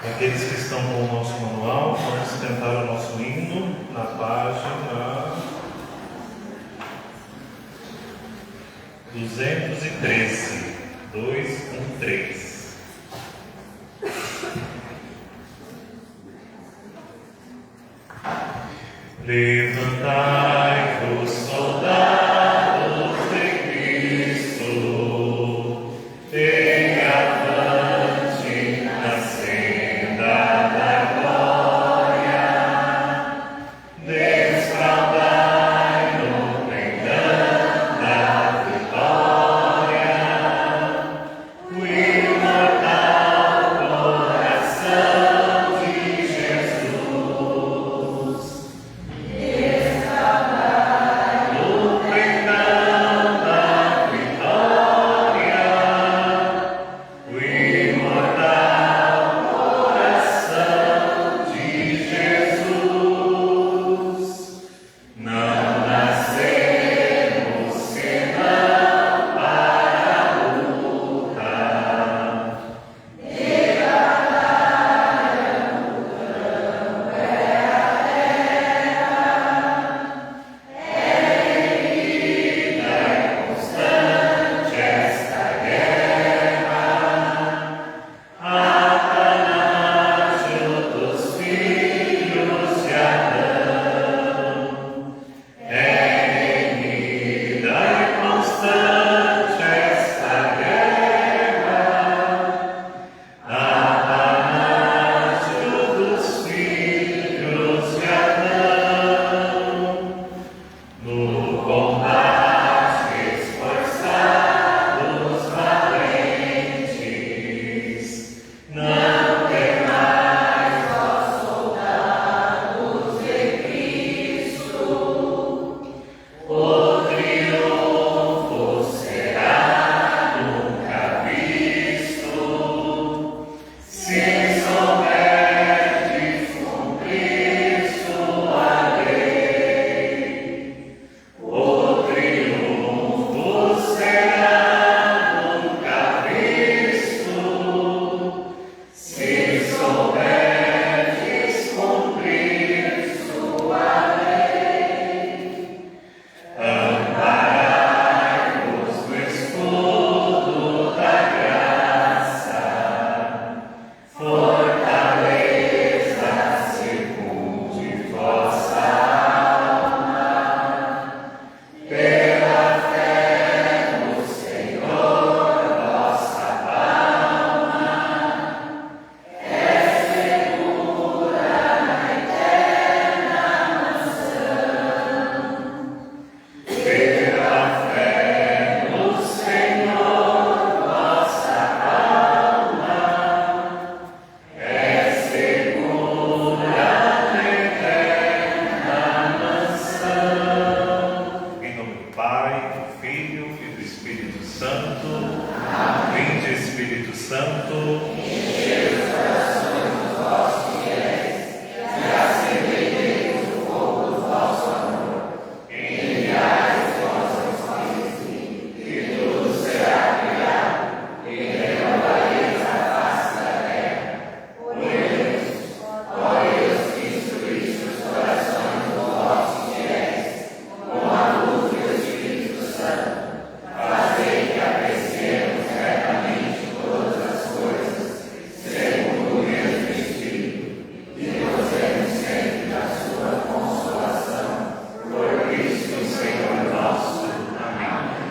Aqueles que estão com o nosso manual, vamos tentar o nosso hino na página 213, 213. Levantai-vos, soldados de Cristo, e avante na senda da glória, desfraldai no pendão da vitória, o imortal coração de Jesus.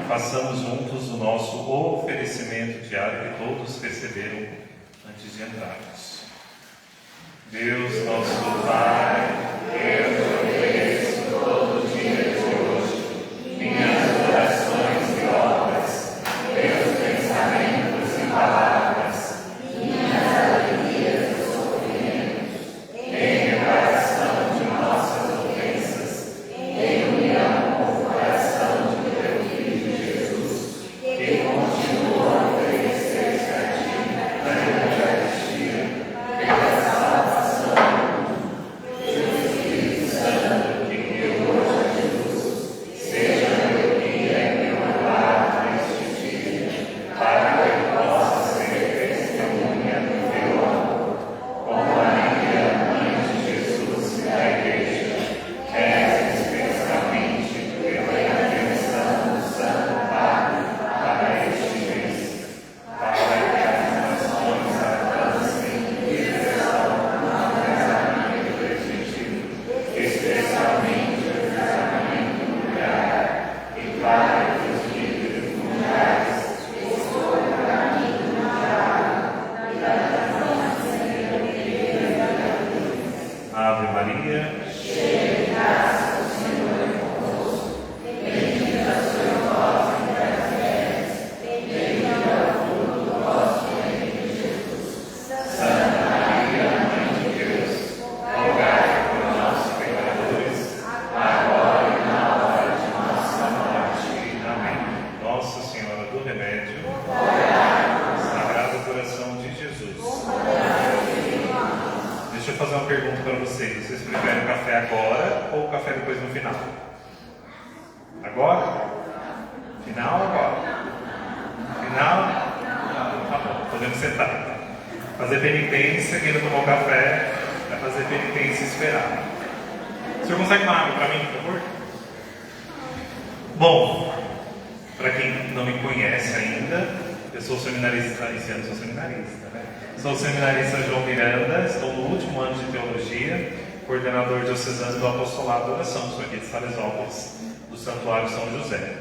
Façamos juntos o nosso oferecimento diário que todos receberam antes de entrarmos. Deus, nosso Pai, eu te ofereço todo dia de hoje minhas orações e obras, meus pensamentos e palavras, minhas alegrias e sofrimentos, em reparação de nossas ofensas, em união com o coração de teu Filho Jesus, que continua a oferecer-se a ti na Eucaristia, pela salvação do mundo. eu fazer uma pergunta para vocês. Vocês preferem o café agora ou o café depois no final? Agora? Final ou agora? Final? Tá bom, podemos sentar. Fazer penitência, quem não tomou café, vai fazer penitência e esperar. O senhor consegue uma água para mim, por favor? Bom, para quem não me conhece ainda, eu sou seminarista, esse ano sou seminarista, né? Sou seminarista João Miranda, estou no último ano de teologia, coordenador diocesano do Apostolado da Oração, sou aqui de Salesópolis, do Santuário São José.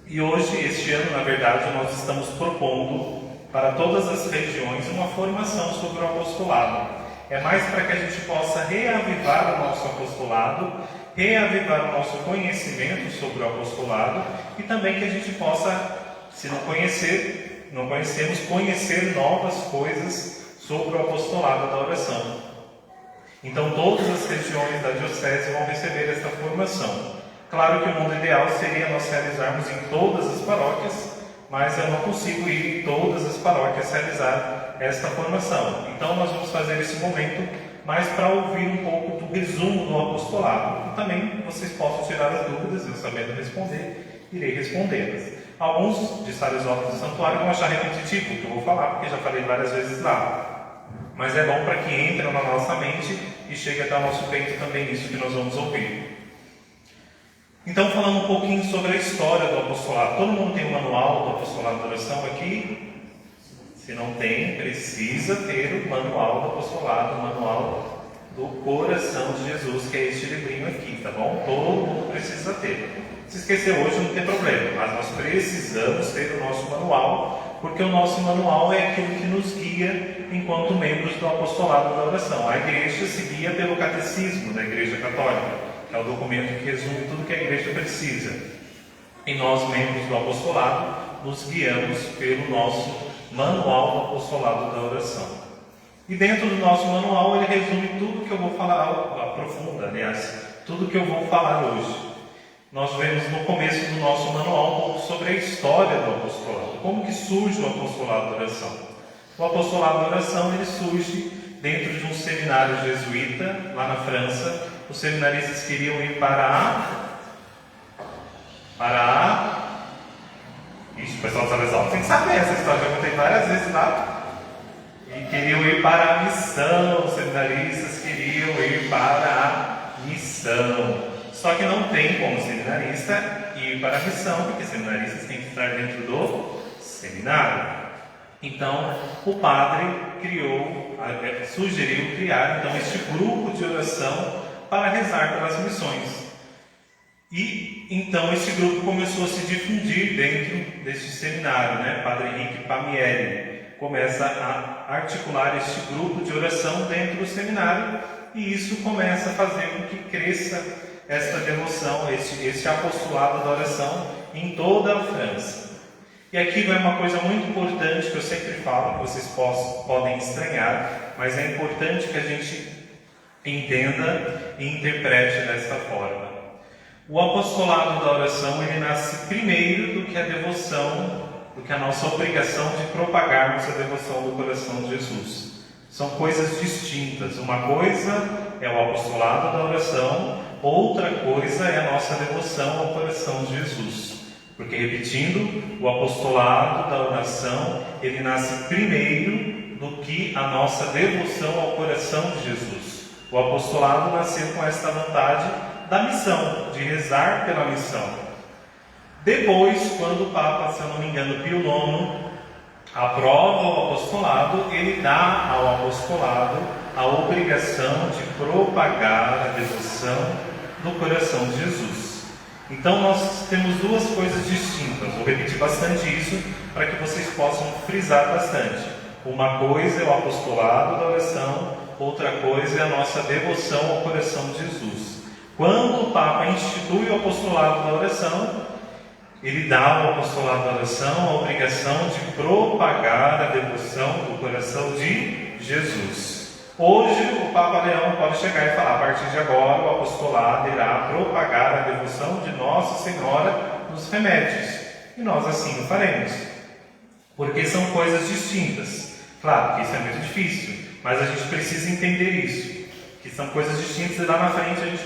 E hoje, este ano, na verdade, nós estamos propondo para todas as regiões uma formação sobre o apostolado. É mais para que a gente possa reavivar o nosso apostolado, reavivar o nosso conhecimento sobre o apostolado e também que a gente possa, se não conhecemos, conhecer novas coisas sobre o apostolado da oração. Então, todas as regiões da diocese vão receber esta formação. Claro que o mundo ideal seria nós realizarmos em todas as paróquias, mas eu não consigo ir em todas as paróquias realizar esta formação. Então, nós vamos fazer esse momento mais para ouvir um pouco do resumo do apostolado. E também vocês possam tirar as dúvidas, eu sabendo responder, irei respondê-las. Alguns de Salesópolis do Santuário vão achar repetitivo o que eu vou falar, porque já falei várias vezes lá. Mas é bom para que entre na nossa mente e chegue até o nosso peito também isso que nós vamos ouvir. Então, falando um pouquinho sobre a história do apostolado. Todo mundo tem um manual do apostolado da oração aqui? Se não tem, precisa ter o manual do apostolado, o manual do coração de Jesus, que é este livrinho aqui, tá bom? Todo mundo precisa ter. Se esquecer hoje não tem problema, mas nós precisamos ter o nosso manual, porque o nosso manual é aquilo que nos guia enquanto membros do apostolado da oração. A igreja se guia pelo catecismo da Igreja Católica, que é o documento que resume tudo que a igreja precisa. E nós, membros do apostolado, nos guiamos pelo nosso manual do apostolado da oração. E dentro do nosso manual ele resume tudo que eu vou falar, aprofunda, aliás, tudo que eu vou falar hoje. Nós vemos no começo do nosso manual um pouco sobre a história do apostolado, como que surge o apostolado da oração. O apostolado da oração ele surge dentro de um seminário jesuíta, lá na França. Os seminaristas queriam ir Ixi, o pessoal de Salesópolis tem que saber essa história, já contei várias vezes lá. E queriam ir para a missão, os seminaristas queriam ir para a missão. Só que não tem como seminarista ir para a missão, porque seminaristas têm que estar dentro do seminário. Então, o padre sugeriu criar então este grupo de oração para rezar pelas missões. E então esse grupo começou a se difundir dentro deste seminário, né? Padre Henrique Palmieri começa a articular este grupo de oração dentro do seminário e isso começa a fazer com que cresça esta devoção, este apostolado da oração em toda a França. E aqui vai uma coisa muito importante que eu sempre falo, que vocês podem estranhar, mas é importante que a gente entenda e interprete desta forma. O apostolado da oração, ele nasce primeiro do que a devoção, do que a nossa obrigação de propagarmos a devoção do coração de Jesus. São coisas distintas. Uma coisa é o apostolado da oração, outra coisa é a nossa devoção ao coração de Jesus. Porque, repetindo, o apostolado da oração, ele nasce primeiro do que a nossa devoção ao coração de Jesus. O apostolado nasceu com esta vontade da missão, de rezar pela missão. Depois, quando o Papa, se eu não me engano, Pio IX, aprova o apostolado, ele dá ao apostolado a obrigação de propagar a devoção do coração de Jesus. Então nós temos duas coisas distintas. Vou repetir bastante isso para que vocês possam frisar bastante. Uma coisa é o apostolado da oração, outra coisa é a nossa devoção ao coração de Jesus. Quando o Papa institui o apostolado da oração, ele dá ao apostolado da oração a obrigação de propagar a devoção do coração de Jesus. Hoje o Papa Leão pode chegar e falar: a partir de agora o apostolado irá propagar a devoção de Nossa Senhora nos remédios. E nós assim o faremos, porque são coisas distintas. Claro que isso é muito difícil, Mas a gente precisa entender isso, que são coisas distintas, e lá na frente,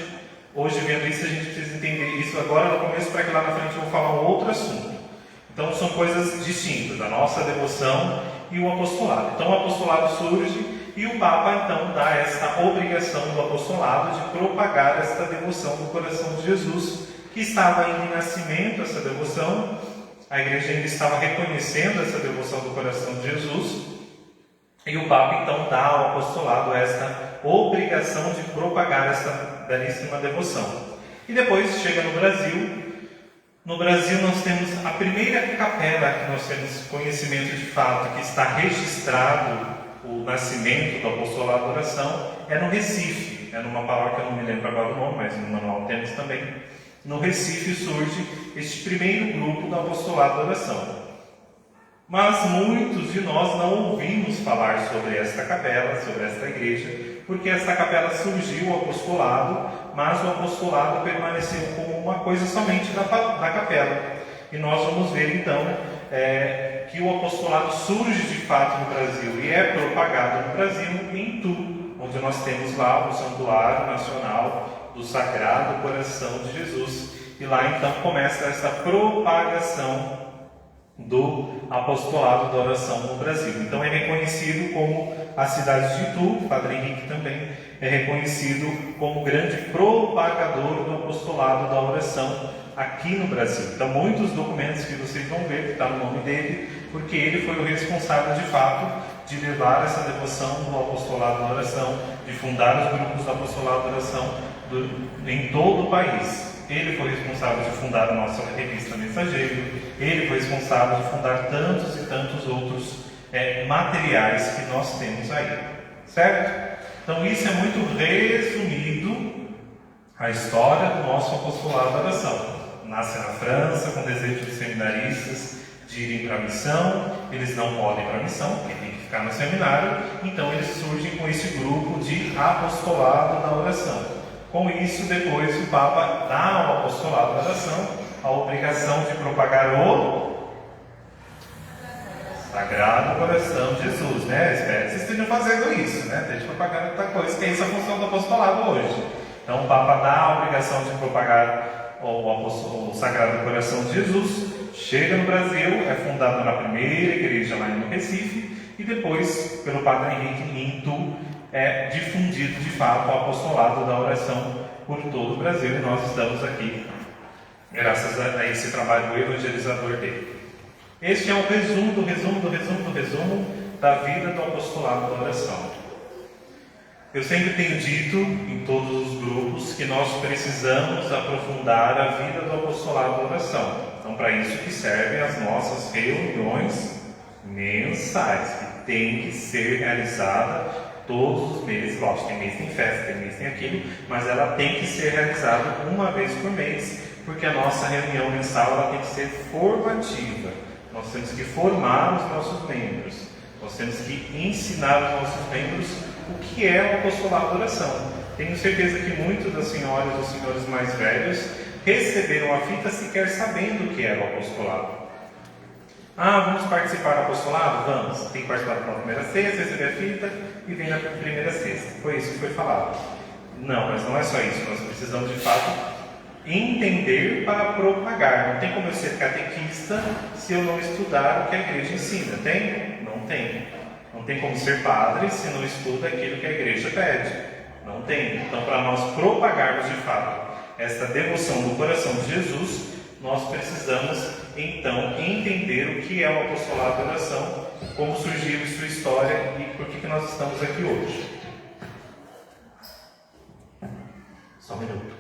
hoje vendo isso, a gente precisa entender isso agora no começo, para que lá na frente eu vou falar um outro assunto. Então são coisas distintas, a nossa devoção e o apostolado. Então o apostolado surge e o Papa então dá essa obrigação do apostolado de propagar esta devoção do coração de Jesus, que estava ainda em nascimento essa devoção, a igreja ainda estava reconhecendo essa devoção do coração de Jesus, e o Papa então dá ao apostolado esta obrigação de propagar esta belíssima devoção. E depois chega no Brasil. No Brasil nós temos a primeira capela que nós temos conhecimento de fato, que está registrado o nascimento do apostolado da oração, é no Recife. É numa paróquia, eu não me lembro agora o nome, mas no manual temos também. No Recife surge este primeiro grupo do apostolado da oração. Mas muitos de nós não ouvimos falar sobre esta capela, sobre esta igreja, porque esta capela surgiu o apostolado, mas o apostolado permaneceu como uma coisa somente da capela. E nós vamos ver então que o apostolado surge de fato no Brasil e é propagado no Brasil em Tu, onde nós temos lá o Santuário Nacional do Sagrado Coração de Jesus. E lá então começa essa propagação do apostolado da oração no Brasil. Então é reconhecido como a cidade de Itu, o Padre Henrique também é reconhecido como grande propagador do apostolado da oração aqui no Brasil. Então muitos documentos que vocês vão ver, que está no nome dele, porque ele foi o responsável de fato de levar essa devoção do apostolado da oração, de fundar os grupos do apostolado da oração em todo o país. Ele foi responsável de fundar a nossa revista Mensageiro, ele foi responsável de fundar tantos e tantos outros materiais que nós temos aí, certo? Então isso é muito resumido a história do nosso apostolado da oração. Nasce na França com o desejo dos seminaristas de irem para a missão, eles não podem ir para a missão, porque tem que ficar no seminário, então eles surgem com esse grupo de apostolado da oração. Com isso, depois o Papa dá ao apostolado da oração a obrigação de propagar o Sagrado Coração de Jesus, né? Espero que vocês estejam fazendo isso, né? Deixa propagando outra coisa, tem essa função do apostolado hoje. Então o Papa dá a obrigação de propagar o Sagrado Coração de Jesus, chega no Brasil, é fundado na primeira igreja lá no Recife, e depois, pelo Padre Henrique Linto, é difundido de fato o apostolado da oração por todo o Brasil, e nós estamos aqui graças a esse trabalho evangelizador dele. Este é um resumo da vida do apostolado da oração. Eu sempre tenho dito em todos os grupos que nós precisamos aprofundar a vida do apostolado da oração. Então, para isso que servem as nossas reuniões mensais, que tem que ser realizada todos os meses. Lógico, tem mês tem festa, tem mês tem aquilo, mas ela tem que ser realizada uma vez por mês, porque a nossa reunião mensal ela tem que ser formativa. Nós temos que formar os nossos membros, nós temos que ensinar os nossos membros o que é o apostolado da oração. Tenho certeza que muitas das senhoras e os senhores mais velhos receberam a fita sequer sabendo o que era o apostolado. Ah, vamos participar do apostolado? Vamos. Tem que participar da primeira sexta, receber a fita e vem na primeira sexta. Foi isso que foi falado. Não, mas não é só isso. Nós precisamos de fato entender para propagar. Não tem como eu ser catequista se eu não estudar o que a igreja ensina. Tem? Não tem. Não tem como ser padre se não estuda aquilo que a igreja pede. Não tem. Então, para nós propagarmos de fato esta devoção do coração de Jesus, nós precisamos então entender o que é o apostolado da oração, como surgiu sua história e por que nós estamos aqui hoje. Só um minuto.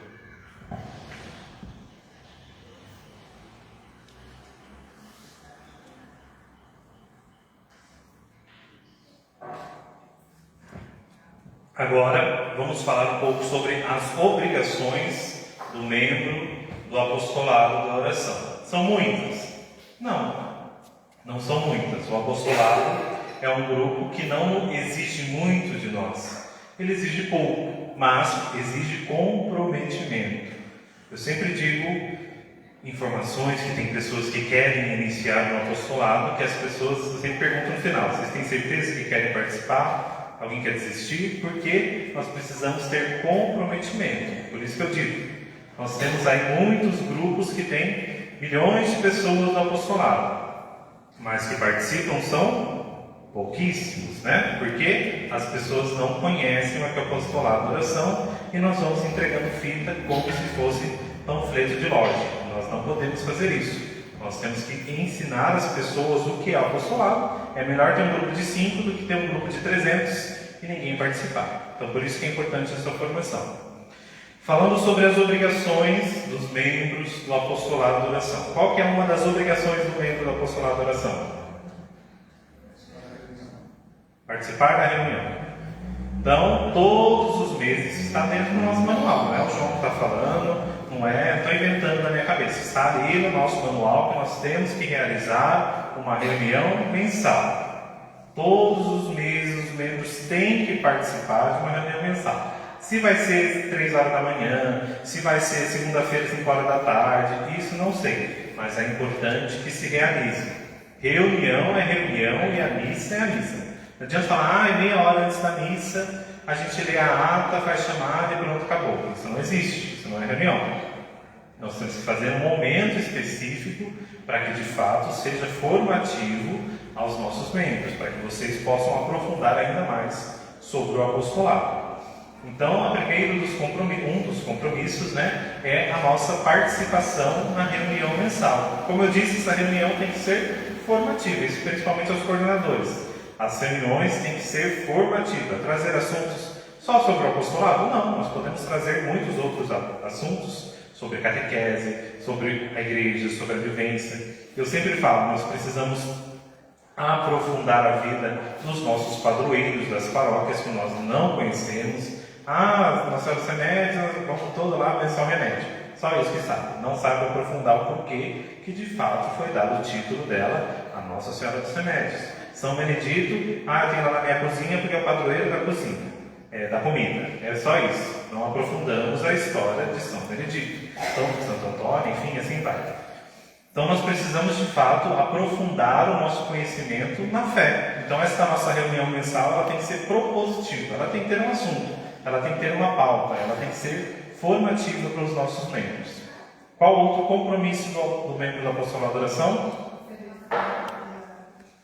Agora vamos falar um pouco sobre as obrigações do membro do apostolado da oração. São muitas? Não são muitas. O apostolado é um grupo que não exige muito de nós. Ele exige pouco, mas exige comprometimento. Eu sempre digo informações que tem pessoas que querem iniciar no apostolado, que as pessoas sempre perguntam no final: vocês têm certeza que querem participar? Alguém quer desistir? Porque nós precisamos ter comprometimento. Por isso que eu digo, nós temos aí muitos grupos que têm milhões de pessoas do apostolado, mas que participam são pouquíssimos, né? Porque as pessoas não conhecem o que é o apostolado da oração e nós vamos entregando fita como se fosse panfleto de loja. Nós não podemos fazer isso. Nós temos que ensinar as pessoas o que é o apostolado. É melhor ter um grupo de 5 do que ter um grupo de 300 e ninguém participar. Então, por isso que é importante essa formação. Falando sobre as obrigações dos membros do apostolado da oração. Qual que é uma das obrigações do membro do apostolado da oração? Participar da reunião. Então, todos os meses está dentro do nosso manual. Não é o João que está falando, não é, estou inventando na minha cabeça. Está ali no nosso manual que nós temos que realizar uma reunião mensal. Todos os meses os membros têm que participar de uma reunião mensal. Se vai ser 3 horas da manhã, se vai ser segunda-feira, 5 horas da tarde, isso não sei. Mas é importante que se realize. Reunião é reunião e a missa é a missa. Não adianta falar, meia hora antes da missa, a gente lê a ata, faz chamada e pronto, acabou. Isso não existe, isso não é reunião. Nós temos que fazer um momento específico para que de fato seja formativo aos nossos membros, para que vocês possam aprofundar ainda mais sobre o apostolado. Então, um dos compromissos, né, é a nossa participação na reunião mensal. Como eu disse, essa reunião tem que ser formativa, isso principalmente aos coordenadores. As reuniões têm que ser formativas. Trazer assuntos só sobre o apostolado? Não, nós podemos trazer muitos outros assuntos sobre catequese, sobre a igreja, sobre a vivência. Eu sempre falo, nós precisamos aprofundar a vida dos nossos padroeiros, das paróquias que nós não conhecemos. Nossa Senhora dos Remédios, vamos todo lá pensar o remédio. Só isso que sabe. Não sabe aprofundar o porquê que de fato foi dado o título dela, a Nossa Senhora dos Remédios. São Benedito, eu tenho lá na minha cozinha porque é o padroeiro da cozinha, da comida. É só isso. Não aprofundamos a história de São Benedito. Santo Antônio, enfim, assim vai. Então nós precisamos de fato aprofundar o nosso conhecimento na fé. Então essa nossa reunião mensal ela tem que ser propositiva, ela tem que ter um assunto, ela tem que ter uma pauta, ela tem que ser formativa para os nossos membros. Qual outro compromisso do membro da apostolado da oração?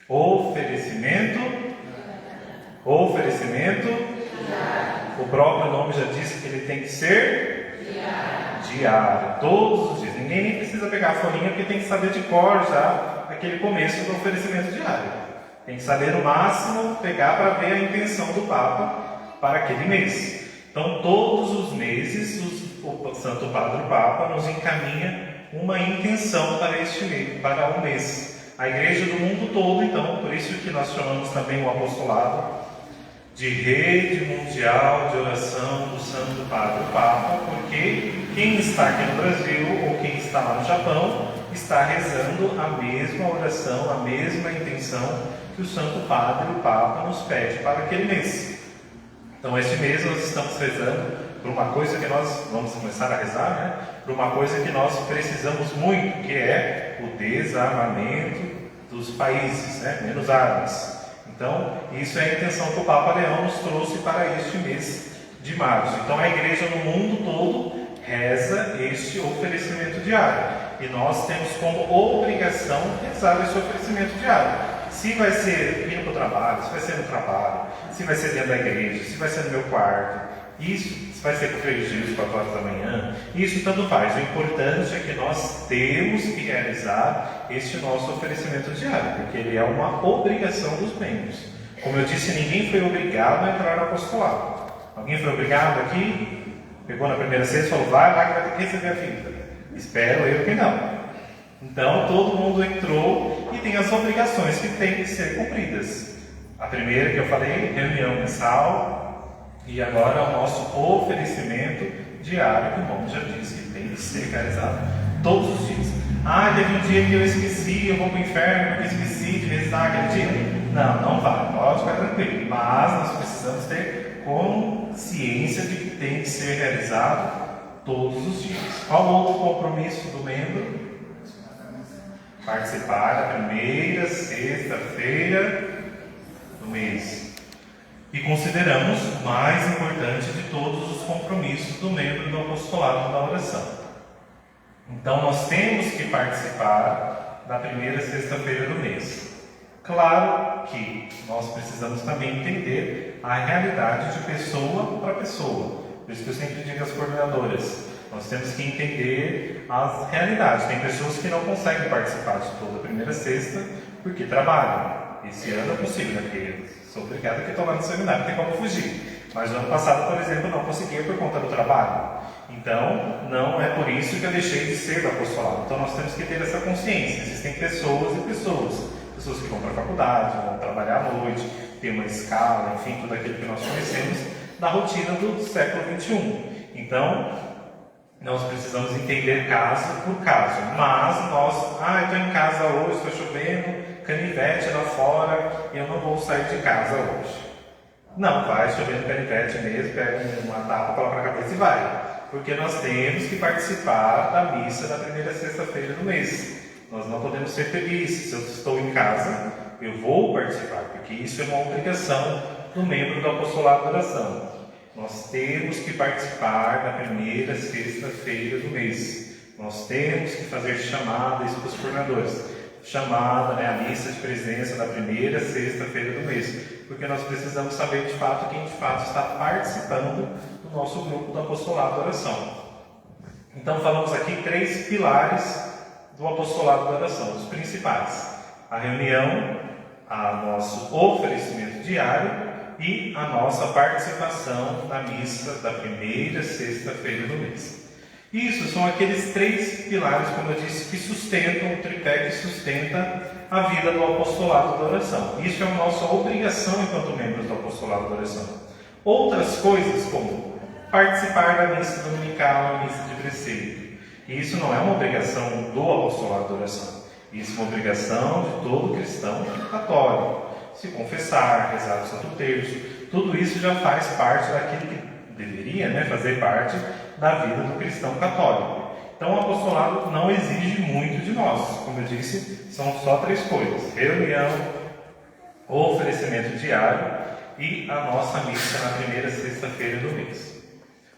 Oferecimento. O próprio nome já disse que ele tem que ser diário, todos os dias. Ninguém nem precisa pegar a folhinha porque tem que saber de cor já aquele começo do oferecimento diário. Tem que saber no máximo, pegar para ver a intenção do Papa para aquele mês. Então todos os meses o Santo Padre Papa nos encaminha uma intenção para este mês, para um mês. A igreja do mundo todo, então, por isso que nós chamamos também o apostolado de rede mundial de oração do Santo Padre Papa, porque quem está aqui no Brasil ou quem está lá no Japão está rezando a mesma oração, a mesma intenção que o Santo Padre, o Papa, nos pede para aquele mês. Então, este mês nós estamos rezando por uma coisa que nós vamos começar a rezar, né? Por uma coisa que nós precisamos muito, que é o desarmamento dos países, né? Menos armas. Então, isso é a intenção que o Papa Leão nos trouxe para este mês de março. Então, a igreja no mundo todo reza este oferecimento diário. E nós temos como obrigação rezar esse oferecimento diário. Se vai ser indo para o trabalho, se vai ser no trabalho, se vai ser dentro da igreja, se vai ser no meu quarto, isso, se vai ser com 3 dias, 4 horas da manhã, isso tanto faz. O importante é que nós temos que realizar este nosso oferecimento diário, porque ele é uma obrigação dos membros. Como eu disse, ninguém foi obrigado a entrar no apostolado. Alguém foi obrigado aqui? Pegou na primeira sexta e falou, vai lá que vai ter que receber a fita. Espero eu que não. Então, todo mundo entrou e tem as obrigações que têm que ser cumpridas. A primeira que eu falei, reunião mensal, e agora o nosso oferecimento diário, que o nome já disse, que tem que ser realizado todos os dias. Teve um dia que eu esqueci, eu vou para o inferno porque esqueci de rezar aquele dia. Não vai, pode ficar tranquilo. Mas nós precisamos ter consciência de que tem que ser realizado todos os dias. Qual outro compromisso do membro? Participar da primeira sexta-feira do mês. E consideramos o mais importante de todos os compromissos do membro do apostolado da oração. Então, nós temos que participar da primeira sexta-feira do mês. Claro que nós precisamos também entender a realidade de pessoa para pessoa. Por isso que eu sempre digo às coordenadoras, nós temos que entender as realidades. Tem pessoas que não conseguem participar de toda a primeira sexta porque trabalham. Esse ano é possível, né? Porque sou obrigado que estou lá no seminário, não tem como fugir. Mas no ano passado, por exemplo, não conseguia por conta do trabalho. Então, não é por isso que eu deixei de ser do apostolado. Então, nós temos que ter essa consciência. Existem pessoas e pessoas. Pessoas que vão para a faculdade, vão trabalhar à noite, tem uma escala, enfim, tudo aquilo que nós conhecemos da rotina do século XXI. Então, nós precisamos entender caso por caso. Mas nós, eu estou em casa hoje, está chovendo, canivete lá fora, e eu não vou sair de casa hoje. Não, vai chovendo canivete mesmo, pega uma tapa, coloca na cabeça e vai. Porque nós temos que participar da missa da primeira sexta-feira do mês. Nós não podemos ser felizes. Se eu estou em casa, eu vou participar, porque isso é uma obrigação do membro do apostolado da oração. Nós temos que participar da primeira sexta-feira do mês. Nós temos que fazer chamada, isso para os coordenadores. Chamada, a lista de presença da primeira sexta-feira do mês. Porque nós precisamos saber de fato quem de fato está participando do nosso grupo do apostolado da oração. Então falamos aqui 3 pilares do apostolado da oração, os principais: a reunião, o nosso oferecimento diário e a nossa participação na missa da primeira sexta-feira do mês. Isso são aqueles 3 pilares, como eu disse, que sustentam, o tripé que sustenta a vida do apostolado da oração. Isso é a nossa obrigação enquanto membros do apostolado da oração. Outras coisas, como participar da missa dominical, a missa de preceito. Isso não é uma obrigação do apostolado da oração. Isso é uma obrigação de todo cristão católico. Se confessar, rezar o Santo Terço, tudo isso já faz parte daquilo que deveria, fazer parte da vida do cristão católico. Então o apostolado não exige muito de nós. Como eu disse, são só 3 coisas: reunião, oferecimento diário e a nossa missa na primeira sexta-feira do mês.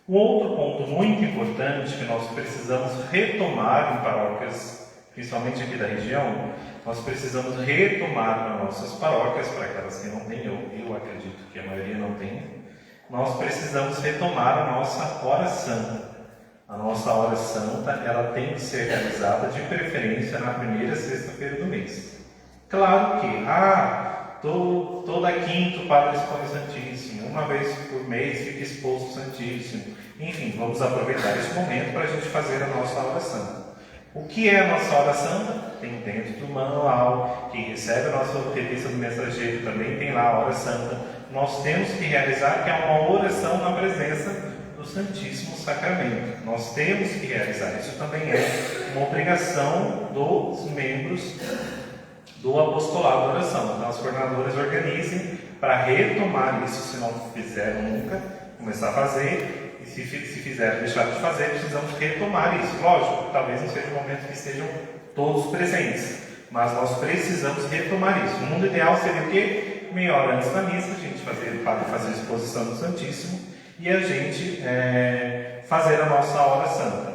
Um outro ponto muito importante que nós precisamos retomar em paróquias, principalmente aqui da região, nós precisamos retomar nas nossas paróquias, para aquelas que não têm, eu acredito que a maioria não tem, nós precisamos retomar a nossa hora santa. A nossa hora santa, ela tem que ser realizada de preferência na primeira sexta-feira do mês. Claro que, toda quinta o Padre expõe o Santíssimo, uma vez por mês fica exposto o Santíssimo. Enfim, vamos aproveitar esse momento para a gente fazer a nossa hora santa. O que é a nossa hora santa? Tem dentro do manual. Quem recebe a nossa revista do mensageiro também tem lá a hora santa. Nós temos que realizar, que é uma oração na presença do Santíssimo Sacramento. Nós temos que realizar. Isso também é uma obrigação dos membros do apostolado da oração. Então, as coordenadoras organizem para retomar isso, se não fizeram nunca, começar a fazer. E se fizeram deixar de fazer, precisamos retomar isso. Lógico, talvez não seja o momento que estejam todos presentes, mas nós precisamos retomar isso. O mundo ideal seria o quê? Meia hora antes da missa, o padre fazer a exposição do Santíssimo e a gente fazer a nossa hora santa.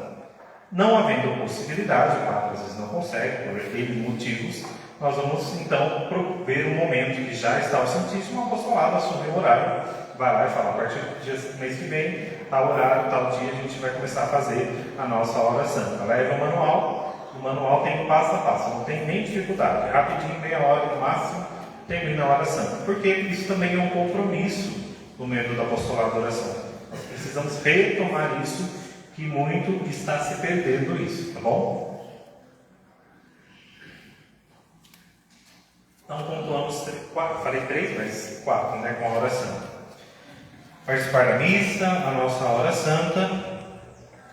Não havendo possibilidade, o padre às vezes não consegue, por N motivos, nós vamos então ver um momento que já está o Santíssimo, o apostolado assume o horário, vai lá e fala: a partir do mês que vem, tal horário, tal dia, a gente vai começar a fazer a nossa hora santa. Leva o manual tem passo a passo, não tem nem dificuldade, rapidinho, meia hora no máximo, termina a hora santa, porque isso também é um compromisso do membro do apostolado da oração. Nós precisamos retomar isso, que muito está se perdendo isso, tá bom? Então pontuamos 4, falei 3, mas 4, com a hora santa. Participar da missa, a nossa hora santa,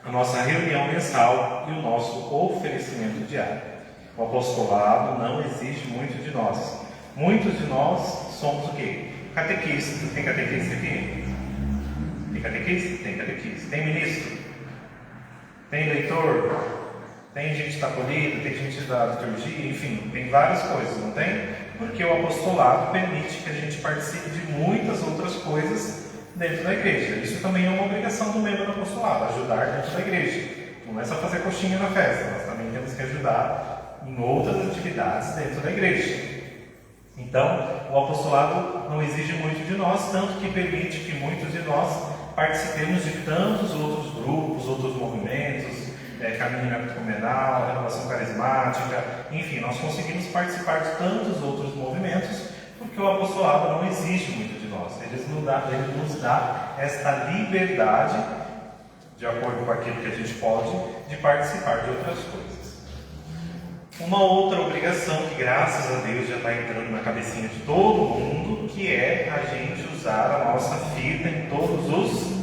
a nossa reunião mensal e o nosso oferecimento diário. O apostolado não exige muito de nós. Muitos de nós somos o quê? Catequistas. Tem catequista aqui? Tem catequista? Tem catequista. Tem ministro? Tem leitor? Tem gente da acolhida? Tem gente da liturgia? Enfim, tem várias coisas, não tem? Porque o apostolado permite que a gente participe de muitas outras coisas. coisas dentro da igreja. Isso também é uma obrigação do membro do apostolado, ajudar dentro da igreja. Não é só fazer coxinha na festa, nós também temos que ajudar em outras atividades dentro da igreja. Então, o apostolado não exige muito de nós, tanto que permite que muitos de nós participemos de tantos outros grupos, outros movimentos, caminho ecumenal, renovação carismática, enfim, nós conseguimos participar de tantos outros movimentos, porque o apostolado não exige muito de nós. Ele nos dá esta liberdade, de acordo com aquilo que a gente pode, de participar de outras coisas. Uma outra obrigação que, graças a Deus, já está entrando na cabecinha de todo mundo, que é a gente usar a nossa fita em todos os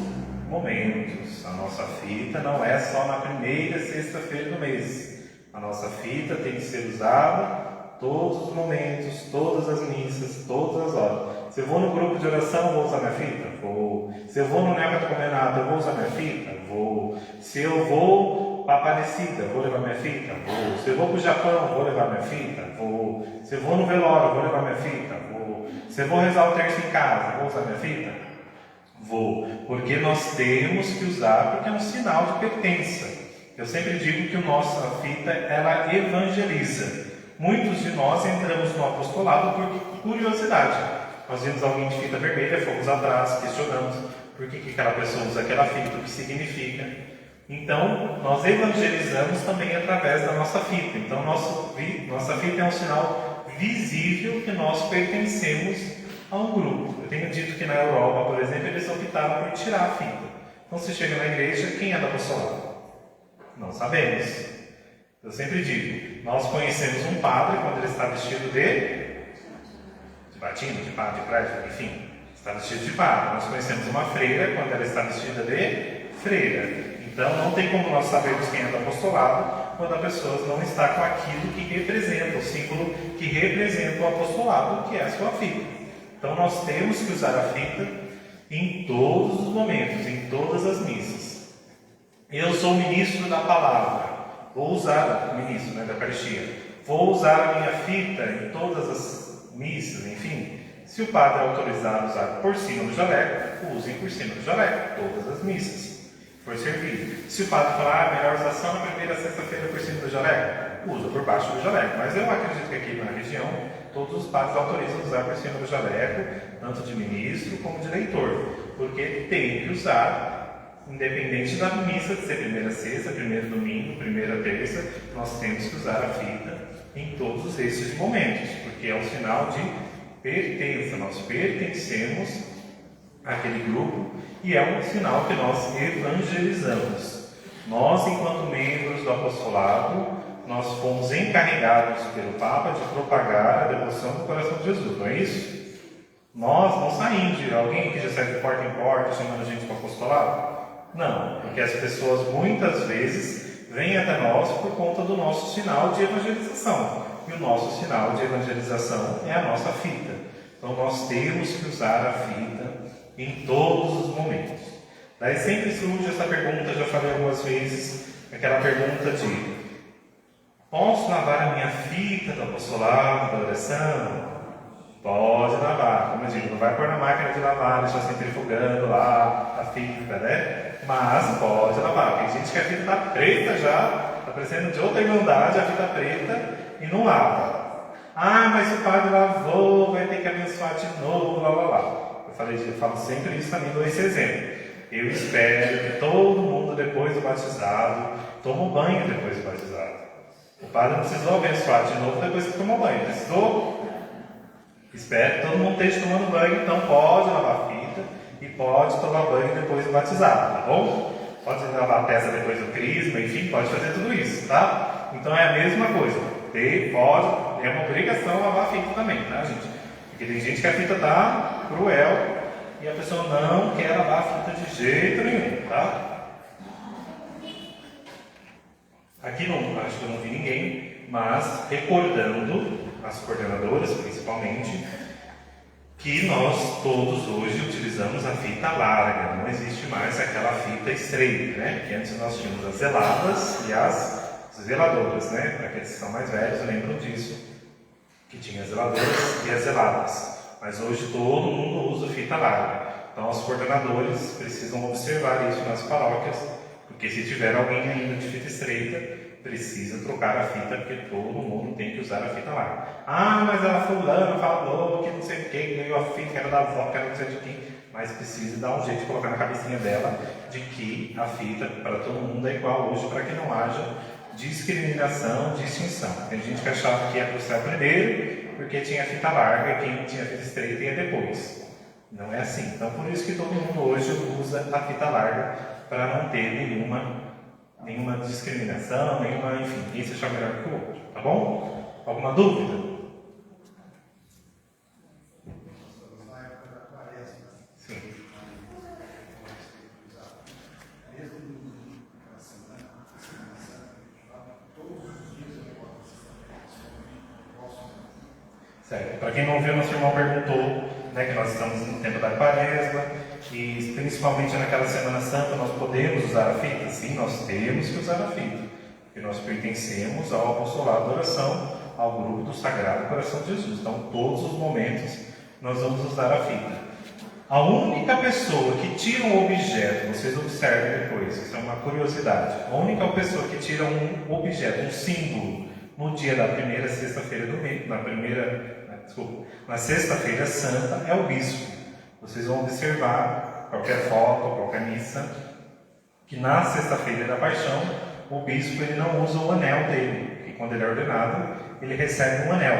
momentos. A nossa fita não é só na primeira sexta-feira do mês. A nossa fita tem que ser usada todos os momentos, todas as missas, todas as horas. Se eu vou no grupo de oração, vou usar minha fita? Vou. Se eu vou no neocatecumenato, eu vou usar minha fita? Vou. Se eu vou para Aparecida, vou levar minha fita? Vou. Se eu vou para o Japão, vou levar minha fita? Vou. Se eu vou no velório, vou levar minha fita? Vou. Se eu vou rezar o terço em casa, vou usar minha fita? Vou. Porque nós temos que usar, porque é um sinal de pertença. Eu sempre digo que a nossa fita, ela evangeliza. Muitos de nós entramos no apostolado por curiosidade. Nós vimos alguém de fita vermelha, fomos atrás, questionamos por que aquela pessoa usa aquela fita, o que significa. Então, nós evangelizamos também através da nossa fita. Então, nossa fita é um sinal visível que nós pertencemos a um grupo. Eu tenho dito que na Europa, por exemplo, eles optaram por tirar a fita. Então, você chega na igreja, quem é do apostolado? Não sabemos. Eu sempre digo, nós conhecemos um padre quando ele está vestido de batina, de padre, de prédio, enfim, está vestido de padre. Nós conhecemos uma freira quando ela está vestida de freira. Então, não tem como nós sabermos quem é do apostolado quando a pessoa não está com aquilo que representa, o símbolo que representa o apostolado, que é a sua fita. Então, nós temos que usar a fita em todos os momentos, em todas as missas. Eu sou ministro da palavra. Vou usar o ministro da Eucaristia. Vou usar a minha fita em todas as missas, enfim. Se o padre autorizar a usar por cima do jaleco, usem por cima do jaleco, todas as missas, for servido. Se o padre falar, melhor usação na primeira sexta-feira por cima do jaleco, usa por baixo do jaleco. Mas eu acredito que aqui na região, todos os padres autorizam usar por cima do jaleco, tanto de ministro como de leitor, porque tem que usar. Independente da missa de ser primeira sexta, primeiro domingo, primeira terça, nós temos que usar a fita em todos esses momentos, porque é um sinal de pertença, nós pertencemos àquele grupo e é um sinal que nós evangelizamos. Nós, enquanto membros do apostolado, nós fomos encarregados pelo Papa de propagar a devoção do coração de Jesus, não é isso? Nós não saímos de alguém que já sai de porta em porta chamando a gente para o apostolado. Não, porque as pessoas muitas vezes vêm até nós por conta do nosso sinal de evangelização. E o nosso sinal de evangelização é a nossa fita. Então nós temos que usar a fita em todos os momentos. Daí sempre surge essa pergunta, já falei algumas vezes, aquela pergunta de: posso lavar a minha fita do apostolado, da oração? Pode lavar, como eu digo, não vai pôr na máquina de lavar, deixar centrifugando lá a fita, né? Mas pode lavar. Tem gente que a fita está preta já, está parecendo de outra irmandade, a fita preta, e não lava. Ah, mas o padre lavou, vai ter que abençoar de novo, lá, lá, lá. Eu falo sempre isso também, dou esse exemplo. Eu espero que todo mundo, depois do batizado, tome um banho depois do batizado. O padre não precisou abençoar de novo depois que tomou banho, precisou? Espero que todo mundo esteja tomando banho, então pode lavar a fita e pode tomar banho depois do batizado, tá bom? Pode lavar a peça depois do crisma, enfim, pode fazer tudo isso, tá? Então é a mesma coisa. É uma obrigação lavar a fita também, tá, gente? Porque tem gente que a fita tá cruel e a pessoa não quer lavar a fita de jeito nenhum, tá? Aqui não, acho que eu não vi ninguém, mas recordando as coordenadoras principalmente, que nós todos hoje utilizamos a fita larga, não existe mais aquela fita estreita, né? Que antes nós tínhamos as zeladas e as zeladoras, né? Para aqueles que são mais velhos lembram disso, que tinha as zeladoras e as zeladas. Mas hoje todo mundo usa fita larga. Então, os coordenadores precisam observar isso nas paróquias, porque se tiver alguém ainda de fita estreita, precisa trocar a fita, porque todo mundo tem que usar a fita larga. Ah, mas ela fulana falou que não sei o que, ganhou a fita, que era da avó, que era não sei de quem. Mas precisa dar um jeito de colocar na cabecinha dela de que a fita para todo mundo é igual hoje, para que não haja discriminação, distinção. Tem gente que achava que ia para o céu primeiro, porque tinha fita larga, e quem tinha fita estreita ia depois. Não é assim. Então, por isso que todo mundo hoje usa a fita larga, para não ter nenhuma discriminação, enfim, ninguém se achar melhor que o outro, tá bom? Alguma dúvida? Sim. Certo. Para quem não ouviu, nosso irmão perguntou, né, que nós estamos no tempo da Quaresma, e principalmente naquela Semana Santa nós podemos usar a fita? Sim, nós temos que usar a fita, porque nós pertencemos ao apostolado da oração, ao grupo do Sagrado Coração de Jesus. Então, todos os momentos nós vamos usar a fita. A única pessoa que tira um objeto, vocês observem depois, isso é uma curiosidade, a única pessoa que tira um objeto, um símbolo, no dia da primeira sexta-feira do mês, na sexta-feira santa, é o bispo. Vocês vão observar, qualquer foto, qualquer missa, que na sexta-feira da paixão, o bispo ele não usa o anel dele, que quando ele é ordenado, ele recebe um anel,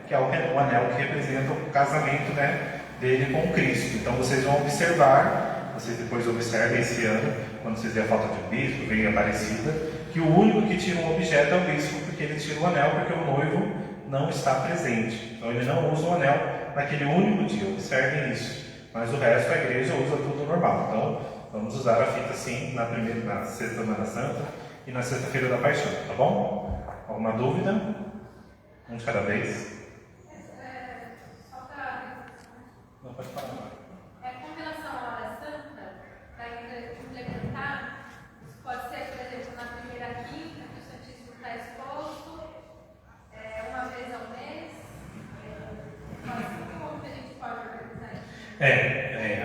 que é o anel que representa o casamento, né, dele com Cristo. Então vocês vão observar, vocês depois observem esse ano, quando vocês verem a foto de um bispo, bem Aparecida, que o único que tira um objeto é o bispo, porque ele tira o anel, porque o noivo não está presente. Então ele não usa o anel naquele único dia, observem isso. Mas o resto a igreja usa tudo normal. Então vamos usar a fita sim na sexta Semana Santa e na sexta-feira da Paixão, tá bom? Alguma dúvida? Um de cada vez. Não pode falar. Com relação à hora santa, para implementar, pode ser, por exemplo, na primeira quinta, que o Santíssimo está exposto, uma vez ao mês. Como que a gente pode organizar isso?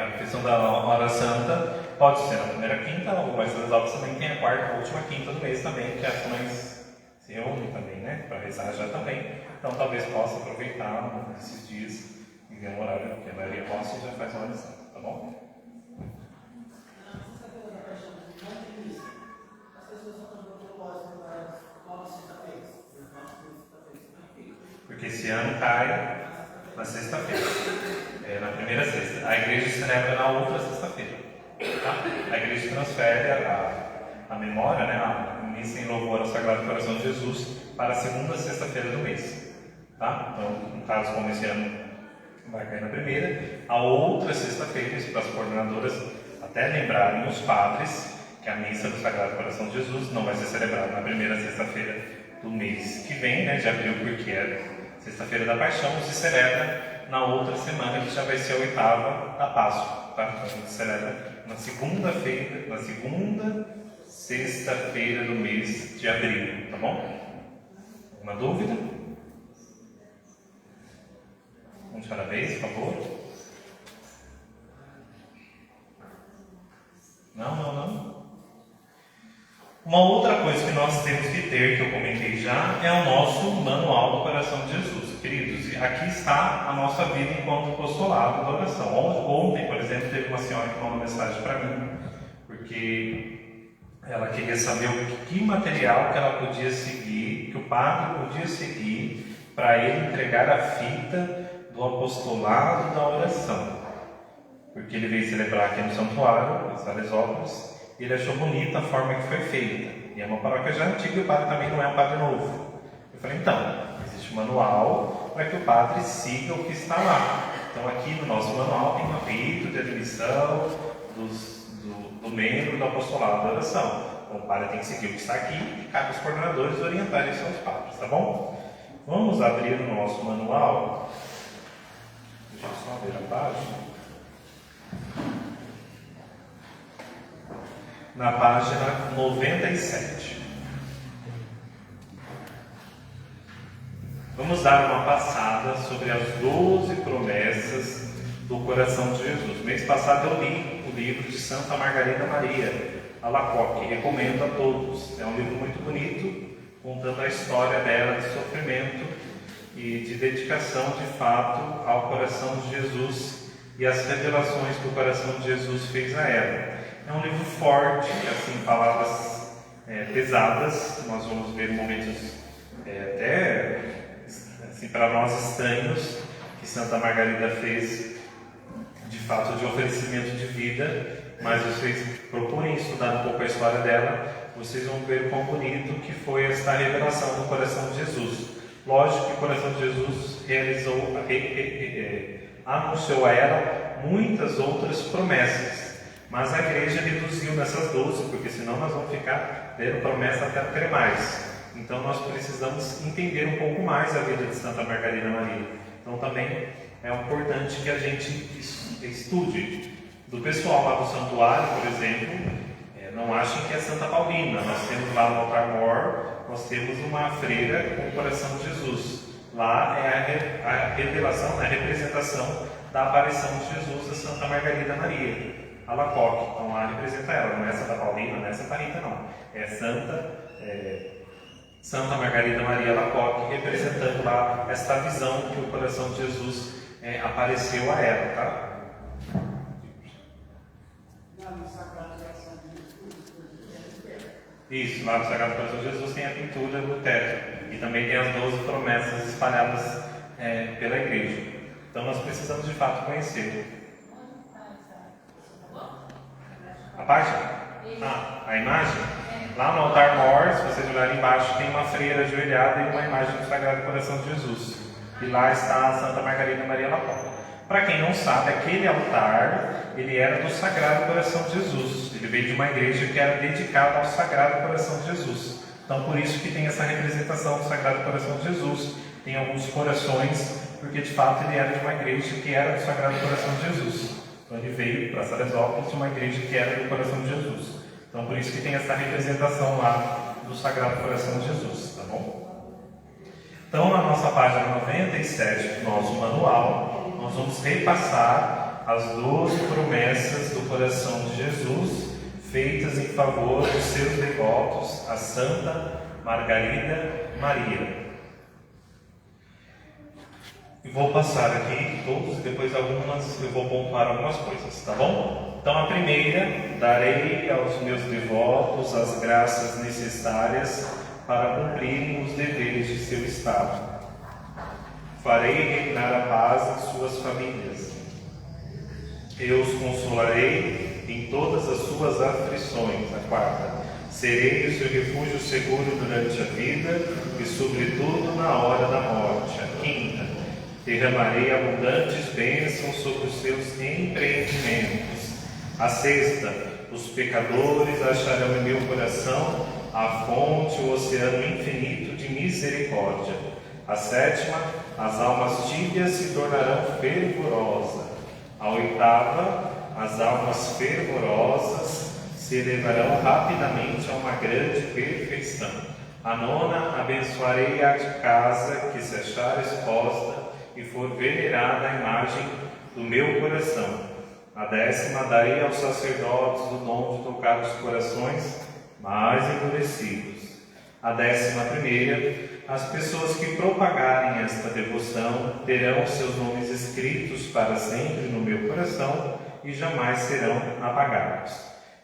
A questão da hora santa pode ser na primeira quinta, ou mais das também tem a quarta, a última quinta do mês também, que as mães se reúnem também, né? Para rezar já também. Então talvez possa aproveitar esses dias e ver um horário que a maioria possa e já faz a hora santa, tá bom? Porque esse ano cai na sexta-feira, na primeira sexta. A igreja celebra na outra sexta-feira. Tá? A igreja transfere a memória, né, a missa em louvor ao Sagrado Coração de Jesus para a segunda sexta-feira do mês. Tá? Então, no caso, como esse ano vai cair na primeira, a outra sexta-feira, isso para as coordenadoras até lembrarem os padres que a missa do Sagrado Coração de Jesus não vai ser celebrada na primeira sexta-feira do mês que vem, né, de abril, porque é sexta-feira da Paixão, se celebra na outra semana, que já vai ser a oitava da Páscoa. Tá? Então a gente celebra na segunda-feira, na segunda sexta-feira do mês de abril, tá bom? Alguma dúvida? Um de cada vez, por favor. Não. Uma outra coisa que nós temos que ter, que eu comentei já, é o nosso manual do Coração de Jesus. Queridos, aqui está a nossa vida enquanto apostolado da oração. Ontem, por exemplo, teve uma senhora que mandou uma mensagem para mim, porque ela queria saber que material que ela podia seguir, que o padre podia seguir, para ele entregar a fita do apostolado da oração. Porque ele veio celebrar aqui no santuário, em Salesópolis, e ele achou bonita a forma que foi feita. E é uma paróquia já antiga e o padre também não é um padre novo. Eu falei, então, existe um manual para que o padre siga o que está lá. Então aqui no nosso manual tem um rito de admissão do membro do apostolado da oração. Então o padre tem que seguir o que está aqui e cabe aos coordenadores orientarem seus padres, tá bom? Vamos abrir o nosso manual. Deixa eu só ver a página. Na página 97. Vamos dar uma passada sobre as 12 promessas do do coração de Jesus. Mês passado eu li o livro de Santa Margarida Maria Alacoque, recomendo a todos. É um livro muito bonito, contando a história dela de sofrimento e de dedicação de fato ao coração de Jesus e as revelações que o coração de Jesus fez a ela. É um livro forte, assim, palavras pesadas. Nós vamos ver momentos até assim, para nós estranhos, que Santa Margarida fez de fato de oferecimento de vida, mas vocês procurem estudar um pouco a história dela, vocês vão ver quão bonito que foi esta revelação do coração de Jesus. Lógico que o coração de Jesus anunciou a ela muitas outras promessas, mas a igreja reduziu nessas 12, porque senão nós vamos ficar dando promessa até não ter mais. Então nós precisamos entender um pouco mais a vida de Santa Margarida Maria. Então também é importante que a gente estude. Do pessoal lá do santuário, por exemplo, não achem que é Santa Paulina. Nós temos lá no altar mor, nós temos uma freira com o coração de Jesus. Lá é a revelação, a representação da aparição de Jesus a Santa Margarida Maria Alacoque. Então lá representa ela, não é Santa Paulina, não é Santa Rita, não. É Santa Margarida Maria Alacoque, representando lá esta visão que o coração de Jesus apareceu a ela, tá? Isso, lá no Sagrado Coração de Jesus tem a pintura no teto e também tem as 12 promessas espalhadas pela igreja. Então nós precisamos de fato conhecer. A página? A imagem? Lá no altar mor, se vocês olharem embaixo, tem uma freira ajoelhada e uma imagem do Sagrado Coração de Jesus. E lá está a Santa Margarida Maria Alacoque. Para quem não sabe, aquele altar, ele era do Sagrado Coração de Jesus. Ele veio de uma igreja que era dedicada ao Sagrado Coração de Jesus. Então, por isso que tem essa representação do Sagrado Coração de Jesus. Tem alguns corações, porque de fato ele era de uma igreja que era do Sagrado Coração de Jesus. Então, ele veio para Salesópolis de uma igreja que era do Coração de Jesus. Então, por isso que tem essa representação lá do Sagrado Coração de Jesus, tá bom? Então, na nossa página 97 do nosso manual, nós vamos repassar as 12 promessas do coração de Jesus, feitas em favor dos seus devotos, a Santa Margarida Maria. E vou passar aqui todos, depois eu vou pontuar algumas coisas, tá bom? Então a primeira, darei aos meus devotos as graças necessárias para cumprirem os deveres de seu estado. Farei reinar a paz em suas famílias. Eu os consolarei em todas as suas aflições. A quarta, serei o seu refúgio seguro durante a vida e sobretudo na hora da morte. A quinta, derramarei abundantes bênçãos sobre os seus empreendimentos. A sexta, os pecadores acharão em meu coração a fonte, o oceano infinito de misericórdia. A sétima, as almas tíbias se tornarão fervorosas. A oitava, as almas fervorosas se elevarão rapidamente a uma grande perfeição. A nona, abençoarei a casa que se achar exposta e for venerada a imagem do meu coração. A décima, darei aos sacerdotes o dom de tocar os corações mais endurecidos. A 11ª, as pessoas que propagarem esta devoção terão seus nomes escritos para sempre no meu coração e jamais serão apagados.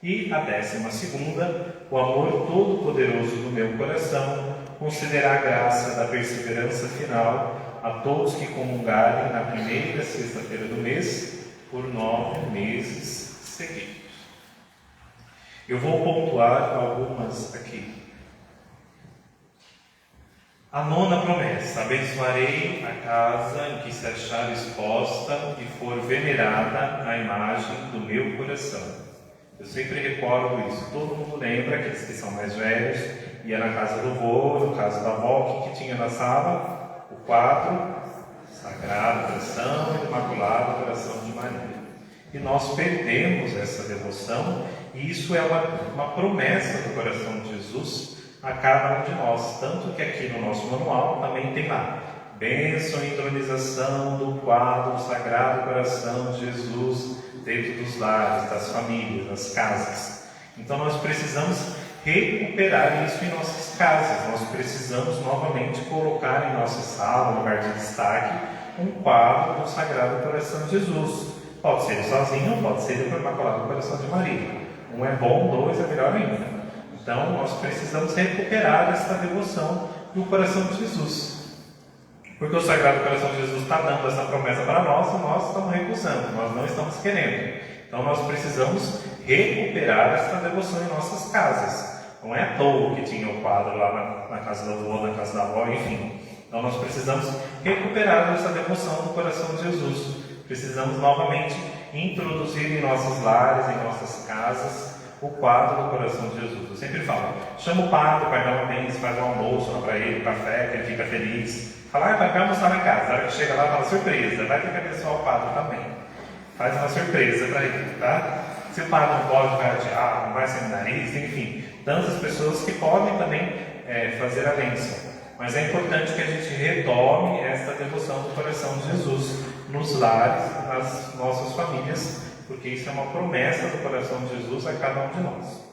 E a 12ª, o amor todo-poderoso do meu coração concederá a graça da perseverança final a todos que comungarem na primeira sexta-feira do mês por 9 meses seguidos. Eu vou pontuar algumas aqui. A nona promessa, abençoarei a casa em que se achar exposta e for venerada a imagem do meu coração. Eu sempre recordo isso, todo mundo lembra, aqueles que são mais velhos, ia na casa do vô, no caso da avó, que tinha na sala? O quadro, Sagrado Coração, Imaculado Coração de Maria. E nós perdemos essa devoção, e isso é uma promessa do coração de Jesus a cada um de nós, tanto que aqui no nosso manual também tem lá, bênção e entronização do quadro do Sagrado Coração de Jesus dentro dos lares, das famílias, das casas. Então nós precisamos recuperar isso em nossas casas. Nós precisamos novamente colocar em nossa sala, no lugar de destaque, um quadro do Sagrado Coração de Jesus. Pode ser sozinho, pode ser com o Imaculado Coração de Maria. Um é bom, dois é melhor ainda. Então nós precisamos recuperar essa devoção do Coração de Jesus. Porque o Sagrado Coração de Jesus está dando essa promessa para nós e nós estamos recusando, nós não estamos querendo. Então nós precisamos recuperar essa devoção em nossas casas. Não é à toa que tinha o quadro lá na casa da avó, na casa da avó, enfim. Então nós precisamos recuperar essa devoção do Coração de Jesus. Precisamos novamente introduzir em nossos lares, em nossas casas, o quadro do Coração de Jesus. Eu sempre falo, chama o padre para dar uma bênção, faz um almoço lá para ele, café, que ele fica feliz. Fala, vai almoçar na casa. A hora que chega lá, fala, surpresa, vai ter que abençoar o padre também. Faz uma surpresa para ele, tá? Se o padre não pode, vai adiar, não vai seminarista, enfim. Tantas pessoas que podem também fazer a bênção. Mas é importante que a gente retome esta devoção do Coração de Jesus nos lares, nas nossas famílias, porque isso é uma promessa do Coração de Jesus a cada um de nós.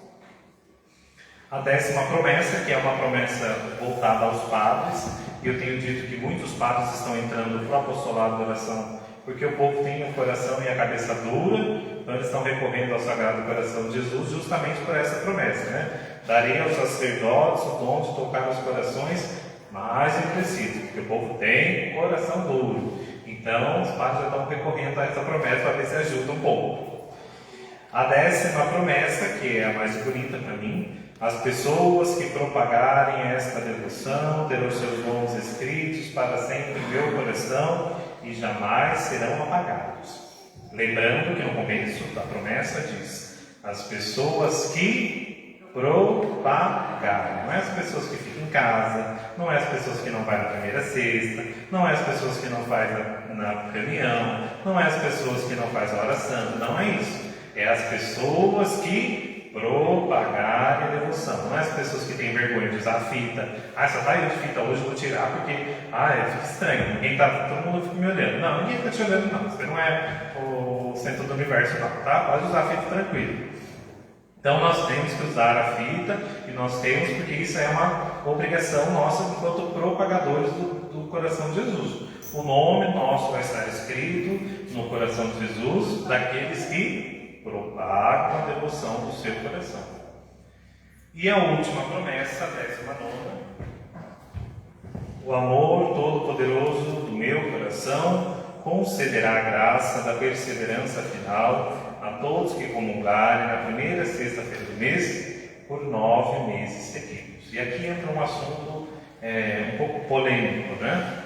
A 10ª promessa, que é uma promessa voltada aos padres, e eu tenho dito que muitos padres estão entrando para o apostolado da oração, porque o povo tem o coração e a cabeça dura, então eles estão recorrendo ao Sagrado Coração de Jesus justamente por essa promessa, né? Darei aos sacerdotes o dom de tocar os corações mais endurecidos, porque o povo tem coração duro. Então os padres já estão recorrendo a essa promessa para ver se ajuda um pouco. A 10ª promessa, que é a mais bonita para mim: as pessoas que propagarem esta devoção terão seus dons escritos para sempre em meu coração e jamais serão apagados. Lembrando que no começo da promessa diz: as pessoas que propagarem. Não é as pessoas que ficam em casa, não é as pessoas que não vai na primeira sexta, não é as pessoas que não faz na reunião, não é as pessoas que não faz a hora santa, não é isso. É as pessoas que propagarem a devoção. Não é as pessoas que têm vergonha de usar a fita. Só tá aí de fita hoje, eu vou tirar porque fica estranho. Todo mundo fica me olhando. Não, ninguém está te olhando não. Você não é o centro do universo não, tá? Pode usar a fita tranquilo. Então nós temos que usar a fita, e nós temos, porque isso é uma obrigação nossa enquanto propagadores do Coração de Jesus. O nome nosso vai estar escrito no Coração de Jesus daqueles que propagam a devoção do seu coração. E a última promessa, a 19ª: o amor todo-poderoso do meu coração concederá a graça da perseverança final a todos que comungarem na primeira sexta-feira do mês por 9 meses seguidos. E aqui entra um assunto um pouco polêmico, né?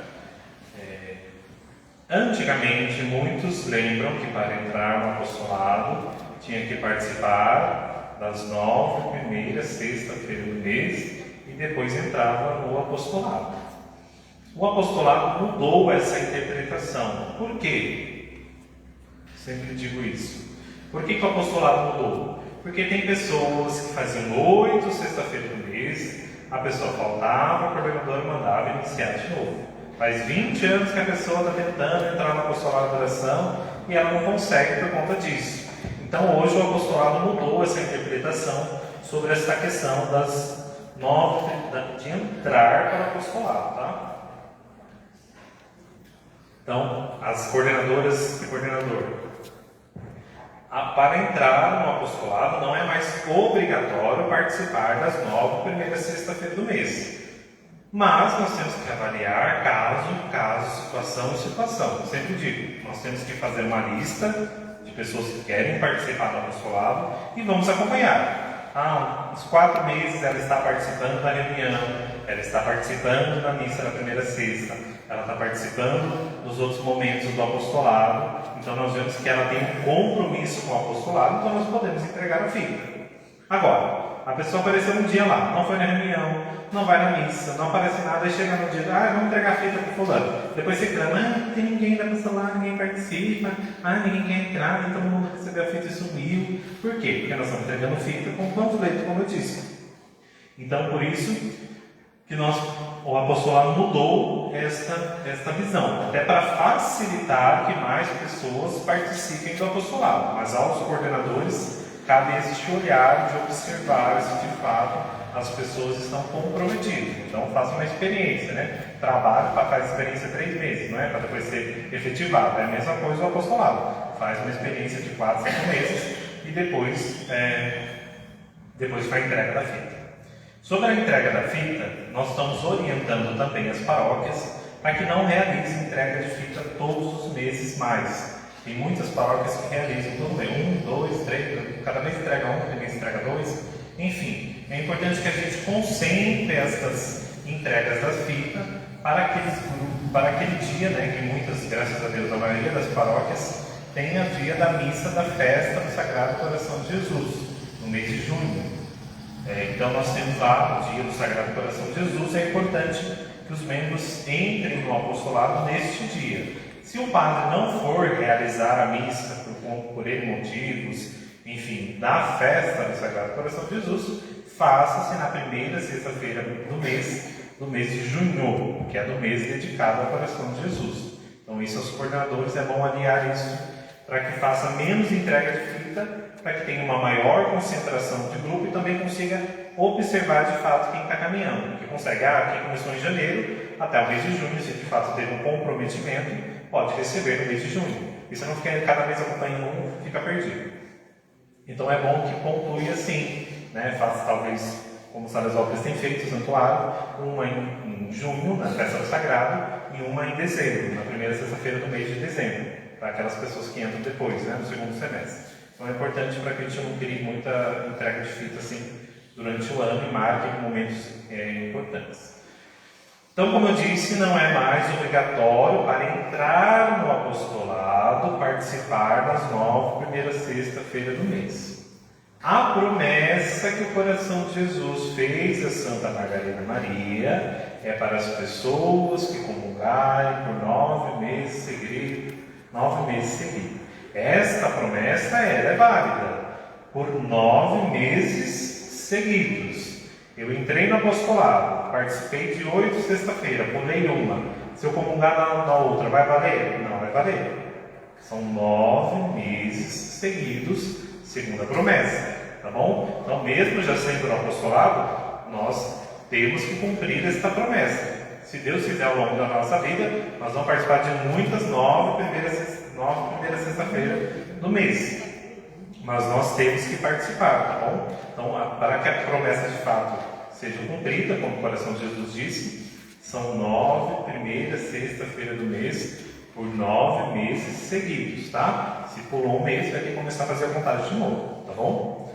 Antigamente, muitos lembram que para entrar no apostolado tinha que participar das 9 primeiras sexta-feiras do mês e depois entrava no apostolado. O apostolado mudou essa interpretação. Por quê? Sempre digo isso. Por que o apostolado mudou? Porque tem pessoas que faziam 8 sexta-feiras do mês, a pessoa faltava, o coordenador mandava iniciar de novo. Faz 20 anos que a pessoa está tentando entrar no apostolado da oração e ela não consegue por conta disso. Então hoje o apostolado mudou essa interpretação sobre essa questão das 9 de entrar para o apostolado, tá? Então, as coordenadoras e coordenador, para entrar no apostolado não é mais obrigatório participar das 9 primeiras sexta-feiras do mês. Mas nós temos que avaliar caso, situação. Eu sempre digo, nós temos que fazer uma lista de pessoas que querem participar do apostolado e vamos acompanhar. Uns 4 meses ela está participando da reunião, ela está participando da missa da primeira sexta, ela está participando dos outros momentos do apostolado. Então nós vemos que ela tem um compromisso com o apostolado, então nós podemos entregar a fita. Agora, a pessoa apareceu um dia lá, não foi na reunião, não vai na missa, não aparece nada, aí chega no dia, vamos entregar a fita para o fulano. Depois você reclama, não tem ninguém da apostolado, ninguém participa, ninguém quer entrar, então todo mundo recebeu a fita e sumiu. Por quê? Porque nós estamos entregando fita com panfleto, como eu disse. Então, por isso o apostolado mudou esta visão, até para facilitar que mais pessoas participem do apostolado. Mas aos coordenadores cabe este olhar de observar se de fato as pessoas estão comprometidas. Então faça uma experiência, né? Trabalhe para fazer experiência 3 meses, não é? Para depois ser efetivado. É a mesma coisa o apostolado. Faz uma experiência de 4, 5 meses e depois faz a entrega da fita. Sobre a entrega da fita, nós estamos orientando também as paróquias para que não realizem entrega de fita todos os meses mais. Tem muitas paróquias que realizam todo mês, 1, 2, 3, cada mês entrega 1, cada mês entrega 2. Enfim, é importante que a gente concentre essas entregas das fitas para aquele dia, né, que muitas, graças a Deus, a maioria das paróquias tem a dia da missa da festa do Sagrado Coração de Jesus, no mês de junho. Então nós temos lá o dia do Sagrado Coração de Jesus. É importante que os membros entrem no apostolado neste dia. Se o padre não for realizar a missa por N motivos, enfim, na festa do Sagrado Coração de Jesus, faça-se na primeira sexta-feira do mês de junho, que é do mês dedicado ao Coração de Jesus. Então isso aos coordenadores é bom alinhar isso para que faça menos entrega de fita, para que tenha uma maior concentração de grupo e também consiga observar de fato quem está caminhando. Que consegue, quem começou em janeiro até o mês de junho, se de fato teve um comprometimento, pode receber no mês de junho. E se não ficar cada mês acompanhando um, fica perdido. Então é bom que pontue assim, né? Faça talvez, como os Salesiópolis têm feito, o santuário, uma em junho, na festa do Sagrado, e uma em dezembro, na primeira sexta-feira do mês de dezembro, para aquelas pessoas que entram depois, né, no segundo semestre. Então é importante para que a gente não crie muita entrega de fita assim durante o ano e marque momentos importantes. Então, como eu disse, não é mais obrigatório para entrar no apostolado participar das 9 primeiras sexta-feira do mês. A promessa que o coração de Jesus fez a Santa Margarida Maria é para as pessoas que comungarem por 9 meses seguidos. Esta promessa é válida por 9 meses seguidos. Eu entrei no apostolado, participei de 8 sexta-feira, pulei uma. Se eu comungar na outra, vai valer? Não vai valer. São 9 meses seguidos, segundo a promessa. Tá bom? Então, mesmo já sendo no apostolado, nós temos que cumprir esta promessa. Se Deus quiser, ao longo da nossa vida, nós vamos participar de muitas 9 primeiras sexta-feira do mês. Mas nós temos que participar, tá bom? Então, para que a promessa de fato seja cumprida, como o coração de Jesus disse, são 9 primeiras sexta-feira do mês, por 9 meses seguidos, tá? Se pulou um mês, vai ter que começar a fazer a contagem de novo, tá bom?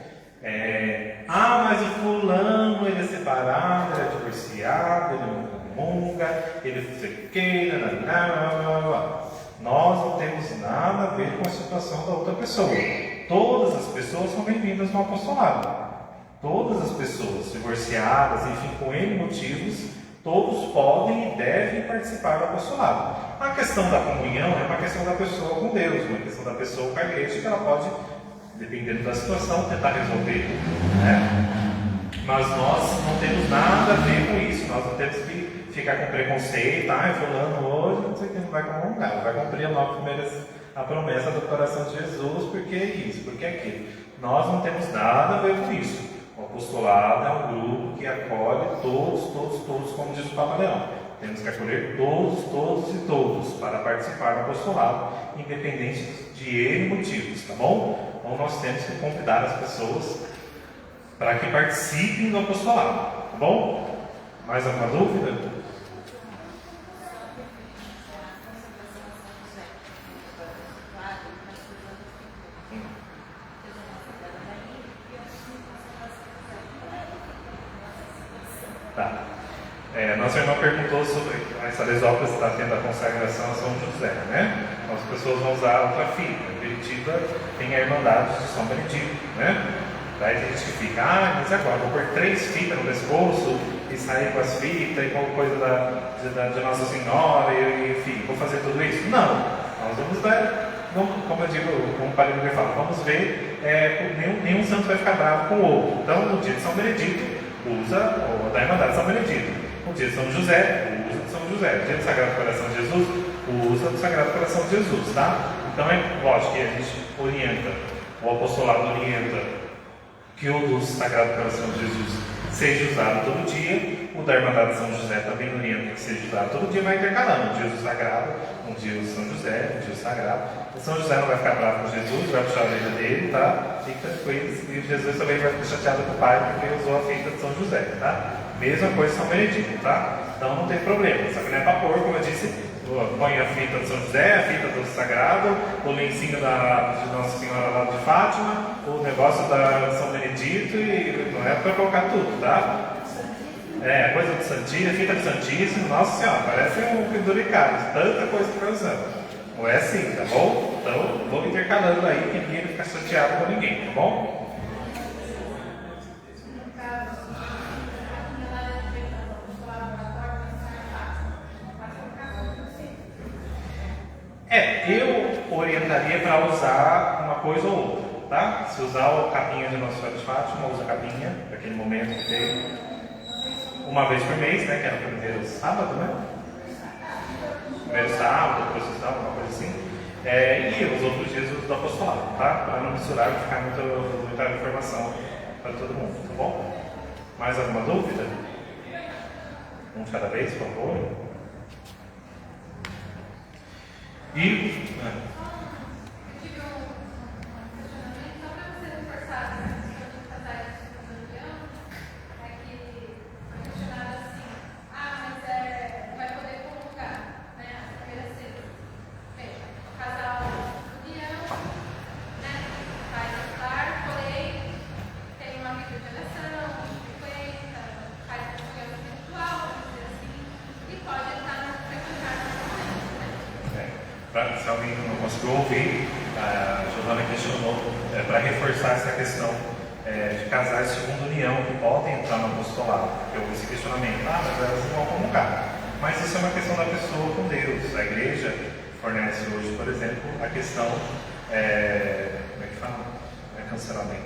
Mas o fulano, ele é separado, ele é divorciado, ele não comunga, ele não sei o que, nós não temos nada a ver com a situação da outra pessoa. Todas as pessoas são bem-vindas no apostolado. Todas as pessoas divorciadas, enfim, com N motivos, todos podem e devem participar do apostolado. A questão da comunhão é uma questão da pessoa com Deus, uma questão da pessoa com a igreja, que ela pode, dependendo da situação, tentar resolver, né? Mas nós não temos nada a ver com isso. Nós não temos que ficar com preconceito. Fulano hoje não sei quem vai comungar, vai cumprir a promessa do coração de Jesus, porque isso, porque aquilo. Nós não temos nada a ver com isso. O apostolado é um grupo que acolhe todos, como diz o Papa Leão. Temos que acolher todos para participar do apostolado, independente de N motivos, tá bom? Então nós temos que convidar as pessoas para que participem do apostolado, tá bom? Mais alguma dúvida? Tá. Nossa irmã perguntou sobre a Salesiópolis está tendo a consagração a São José, né? Então, as pessoas vão usar outra fita. Em Curitiba tem a Irmandade de São Benedito, né? Daí tem gente que fica, mas agora vou pôr 3 fitas no pescoço e sair com as fitas e com coisa de Nossa Senhora e enfim, vou fazer tudo isso? Não, nós vamos dar, como eu digo, como o Padre Luiz fala, vamos ver, nenhum santo vai ficar bravo com o outro. Então, no dia de São Benedito, usa o da Irmandade de São Benedito. O dia de São José, usa do São José. O dia do Sagrado Coração de Jesus, usa do Sagrado Coração de Jesus, tá? Então é lógico que a gente orienta, o apostolado orienta que o do Sagrado Coração de Jesus seja usado todo dia, o da Irmandade de São José também orienta que seja usado todo dia, vai intercalando, um dia do Sagrado, um dia do São José, um dia do Sagrado. O São José não vai ficar bravo com Jesus, vai puxar a orelha dele, tá? Fique tranquilo, e Jesus também vai ficar chateado com o pai porque usou a fita de São José, tá? Mesma coisa São Benedito, tá? Então não tem problema, só que não é para pôr, como eu disse, põe a fita de São José, a fita do Sagrado, o lencinho de Nossa Senhora lá de Fátima, o negócio da São Benedito, e não é para colocar tudo, tá? É, coisa do Santíssimo, fita do Santíssimo, Nossa Senhora, parece um penduricário, tanta coisa que vai usando. Não é assim, tá bom? Então vou intercalando aí, que ninguém fica chateado com ninguém, tá bom? Eu orientaria para usar uma coisa ou outra, tá? Se usar a capinha de Nossa Senhora de Fátima, usa a capinha, naquele momento que tem uma vez por mês, né? Que é no primeiro sábado, né? Primeiro sábado, procissão, uma coisa assim. E os outros dias uso do apostolado, tá? Para não misturar e ficar muita informação para todo mundo, tá bom? Mais alguma dúvida? Um de cada vez, por favor. Eu tive um questionamento só para você reforçar a questão de casais de segunda união, é que foi questionado assim, mas vai poder comungar, né, as primeiras cenas. Bem, o casal de união, né, vai casar, porém tem uma vida de oração, frequenta, faz uma comunhão espiritual, vamos dizer assim, e pode estar no frequentar no momento, né? Se alguém não conseguiu ouvir, a Giovana questionou para reforçar essa questão de casais de segunda união que podem entrar no apostolado, porque houve esse questionamento, mas elas não vão comungar. Mas isso é uma questão da pessoa com Deus. A igreja fornece hoje, por exemplo, a questão, como é que fala? Não é cancelamento,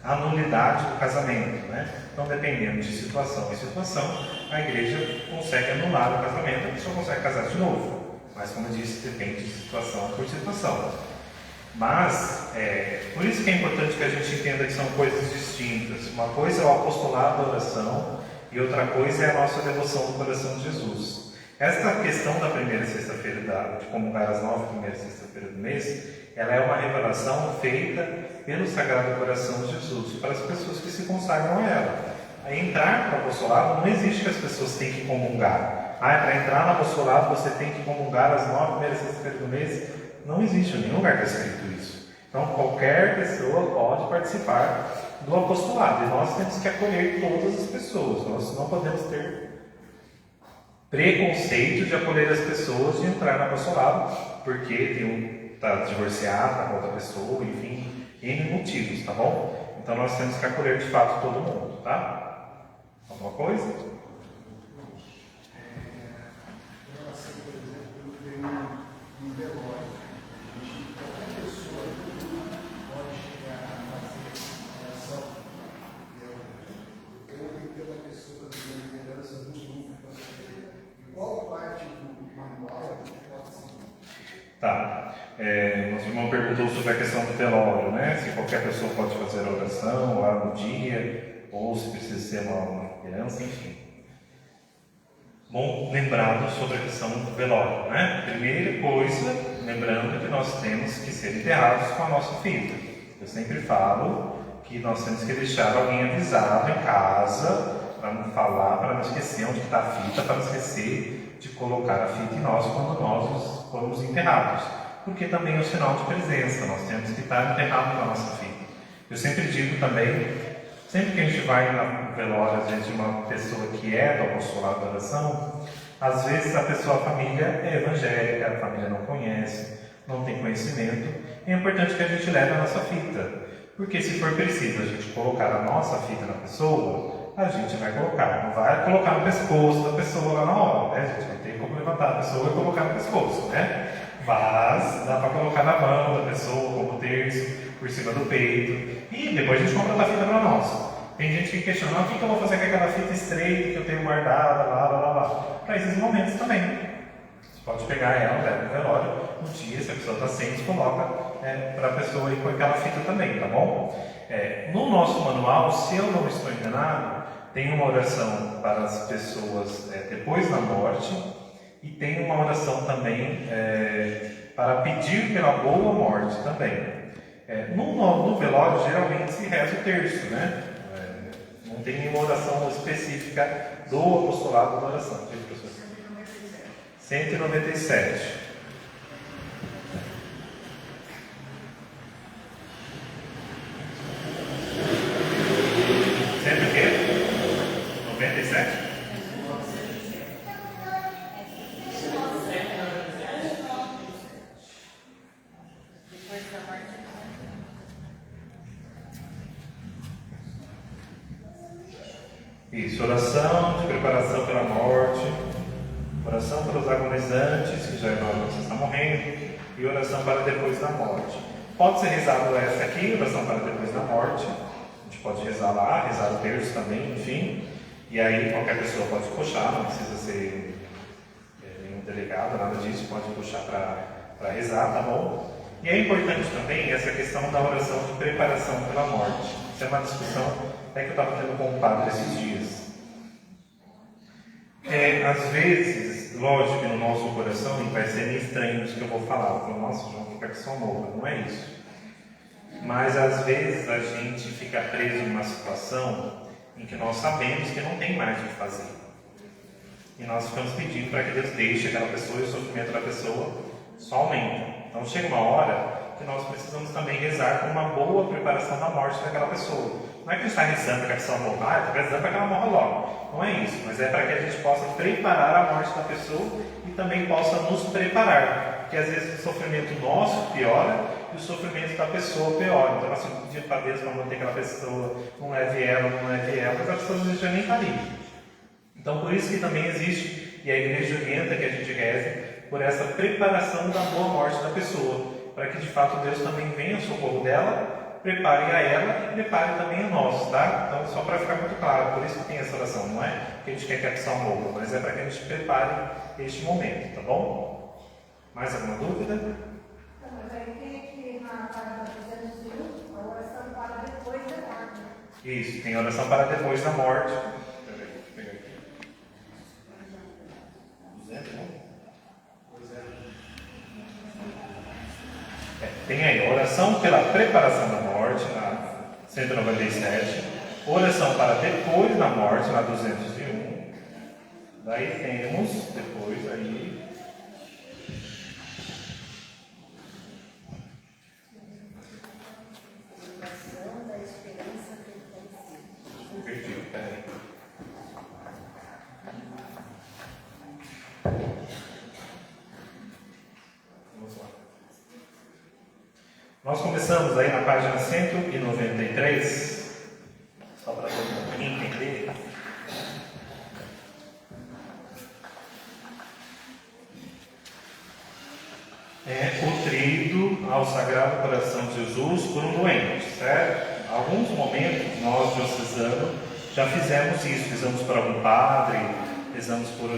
a nulidade do casamento, né? Então, dependendo de situação em situação, a igreja consegue anular o casamento, a pessoa consegue casar de novo. Mas, como eu disse, depende de situação por situação. Mas, por isso que é importante que a gente entenda que são coisas distintas. Uma coisa é o apostolado da oração e outra coisa é a nossa devoção do coração de Jesus. Esta questão da primeira sexta-feira, de comungar as 9 primeiras sexta-feiras do mês, ela é uma revelação feita pelo Sagrado Coração de Jesus para as pessoas que se consagram a ela. A entrar para o apostolado não existe que as pessoas têm que comungar. Para entrar no apostolado você tem que comungar as 9 primeiras sextas-feiras do mês. Não existe em nenhum lugar que está escrito isso. Então qualquer pessoa pode participar do apostolado. E nós temos que acolher todas as pessoas. Nós não podemos ter preconceito de acolher as pessoas de entrar no apostolado, porque está divorciado, está com outra pessoa, enfim, N motivos, tá bom? Então nós temos que acolher de fato todo mundo, tá? Alguma coisa? Um velório, qualquer pessoa pode chegar a fazer oração, ou pela pessoa da liderança do grupo, qual parte do manual pode ser? Tá. Nosso irmão perguntou sobre a questão do velório, né? Se qualquer pessoa pode fazer a oração lá no dia, ou se precisa ser uma criança, enfim. Bom, lembrado sobre a questão do velório, né? Primeira coisa, lembrando que nós temos que ser enterrados com a nossa fita. Eu sempre falo que nós temos que deixar alguém avisado em casa para não falar, para não esquecer onde está a fita, para não esquecer de colocar a fita em nós quando nós formos enterrados. Porque também é um sinal de presença, nós temos que estar enterrados com a nossa fita. Eu sempre digo também, sempre que a gente vai no velório, às vezes, de uma pessoa que é do apostolado da oração, às vezes a pessoa, a família é evangélica, a família não conhece, não tem conhecimento. É importante que a gente leve a nossa fita, porque se for preciso a gente colocar a nossa fita na pessoa, a gente vai colocar, não vai colocar no pescoço da pessoa lá na hora, né? A gente vai ter como levantar a pessoa e colocar no pescoço, né? Mas dá para colocar na mão da pessoa, como terço, por cima do peito, e depois a gente compra a fita para nós. Tem gente que questiona, o que eu vou fazer com aquela fita estreita que eu tenho guardada, lá. Para esses momentos também. Você pode pegar ela, leva no velório, no dia, se a pessoa está sem, você coloca para a pessoa ir com aquela fita também, tá bom? No nosso manual, se eu não estou enganado, tem uma oração para as pessoas depois da morte e tem uma oração também para pedir pela boa morte também. No velório, geralmente se reza o terço, né? Não tem nenhuma oração específica do apostolado da oração. 197. Sempre o quê? 97? Isso, oração de preparação pela morte, oração pelos agonizantes, que já é nós você está morrendo, e oração para depois da morte. Pode ser rezado essa aqui, oração para depois da morte. A gente pode rezar lá, rezar o terço também, enfim. E aí qualquer pessoa pode puxar, não precisa ser nenhum delegado, nada disso, pode puxar para rezar, tá bom? E é importante também essa questão da oração de preparação pela morte. Isso é uma discussão que eu estava tendo com o padre esses dias. Às vezes, lógico que no nosso coração vai ser meio estranho isso que eu vou falar. Eu falo, nossa, João, fica que só morra. Não é isso. Mas às vezes a gente fica preso em uma situação em que nós sabemos que não tem mais o que fazer. E nós ficamos pedindo para que Deus deixe aquela pessoa e o sofrimento da pessoa só aumenta. Então chega uma hora que nós precisamos também rezar com uma boa preparação da morte daquela pessoa. Não é que a gente está rezando para que a pessoa morra, está rezando para que ela morra logo. Não é isso, mas é para que a gente possa preparar a morte da pessoa e também possa nos preparar. Porque às vezes o sofrimento nosso piora e o sofrimento da pessoa piora. Então nós temos que pedir para Deus para manter aquela pessoa, não leve ela, mas a pessoa às vezes já nem está ali. Então por isso que também existe, e a igreja orienta que a gente reze, por essa preparação da boa morte da pessoa, para que de fato Deus também venha ao socorro dela, prepare a ela e prepare também a nós, tá? Então, só para ficar muito claro, por isso que tem essa oração, não é que a gente quer que a pessoa morra, mas é para que a gente prepare este momento, tá bom? Mais alguma dúvida? Mas aí tem aqui na página 201 a oração para depois da morte. Isso, tem oração para depois da morte. Peraí, deixa eu pegar aqui. 200, não? Tem aí, oração pela preparação da morte, na 197. Oração para depois da morte, na 201. Daí temos, depois aí... Perdi, peraí. Vamos lá. Nós começamos aí na página 193, só para todo mundo entender. O trido ao Sagrado Coração de Jesus por um doente, certo? Em alguns momentos nós, diocesanos, já fizemos isso, fizemos por algum padre, fizemos por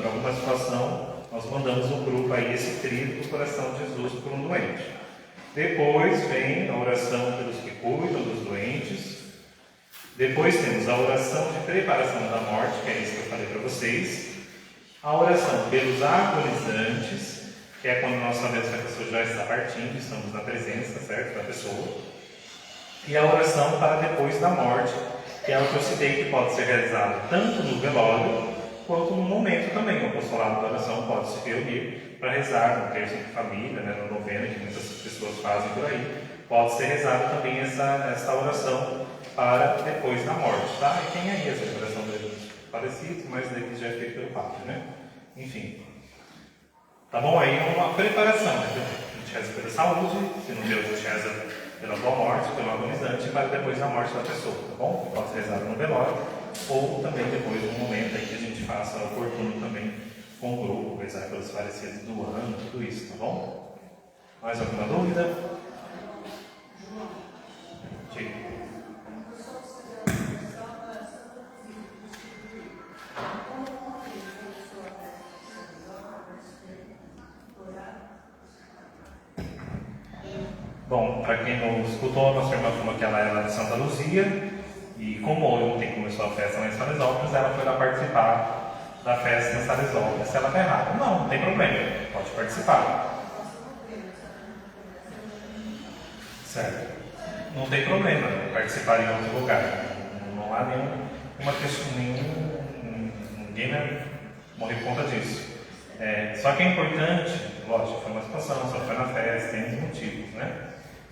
alguma situação, nós mandamos um grupo aí esse trido do Coração de Jesus por um doente. Depois vem a oração pelos que cuidam dos doentes. Depois temos a oração de preparação da morte, que é isso que eu falei para vocês. A oração pelos agonizantes, que é quando nós sabemos que a pessoa já está partindo, estamos na presença, certo, da pessoa. E a oração para depois da morte, que é o que eu citei, que pode ser realizado tanto no velório, quanto no momento também. O apostolado da oração pode se reunir para rezar no terço de família, né, no novena, que muitas pessoas fazem por aí. Pode ser rezado também essa oração para depois da morte, tá? E tem aí essa oração dos falecidos, mas daí já é feito pelo padre, né? Enfim. Tá bom? Aí é uma preparação, né? A gente reza pela saúde, se não Deus, a gente reza pela boa morte, pelo agonizante, para depois da morte da pessoa, tá bom? Pode ser rezado no velório, ou também depois do momento aí que a gente faça oportuno também com o grupo, rezar pelos falecidos do ano, tudo isso, tá bom? Mais alguma dúvida? Diga. para quem não escutou, a nossa irmã falou que ela é lá de Santa Luzia, e como ontem começou a festa lá em Salesópolis, ela foi lá participar da festa em Salesópolis. Se ela está errada, não tem problema, pode participar. Certo? Não tem problema participar em outro lugar. Não há nenhuma questão, ninguém vai morrer por conta disso. Só que é importante, lógico, foi uma situação, só foi na festa, tem uns motivos, né?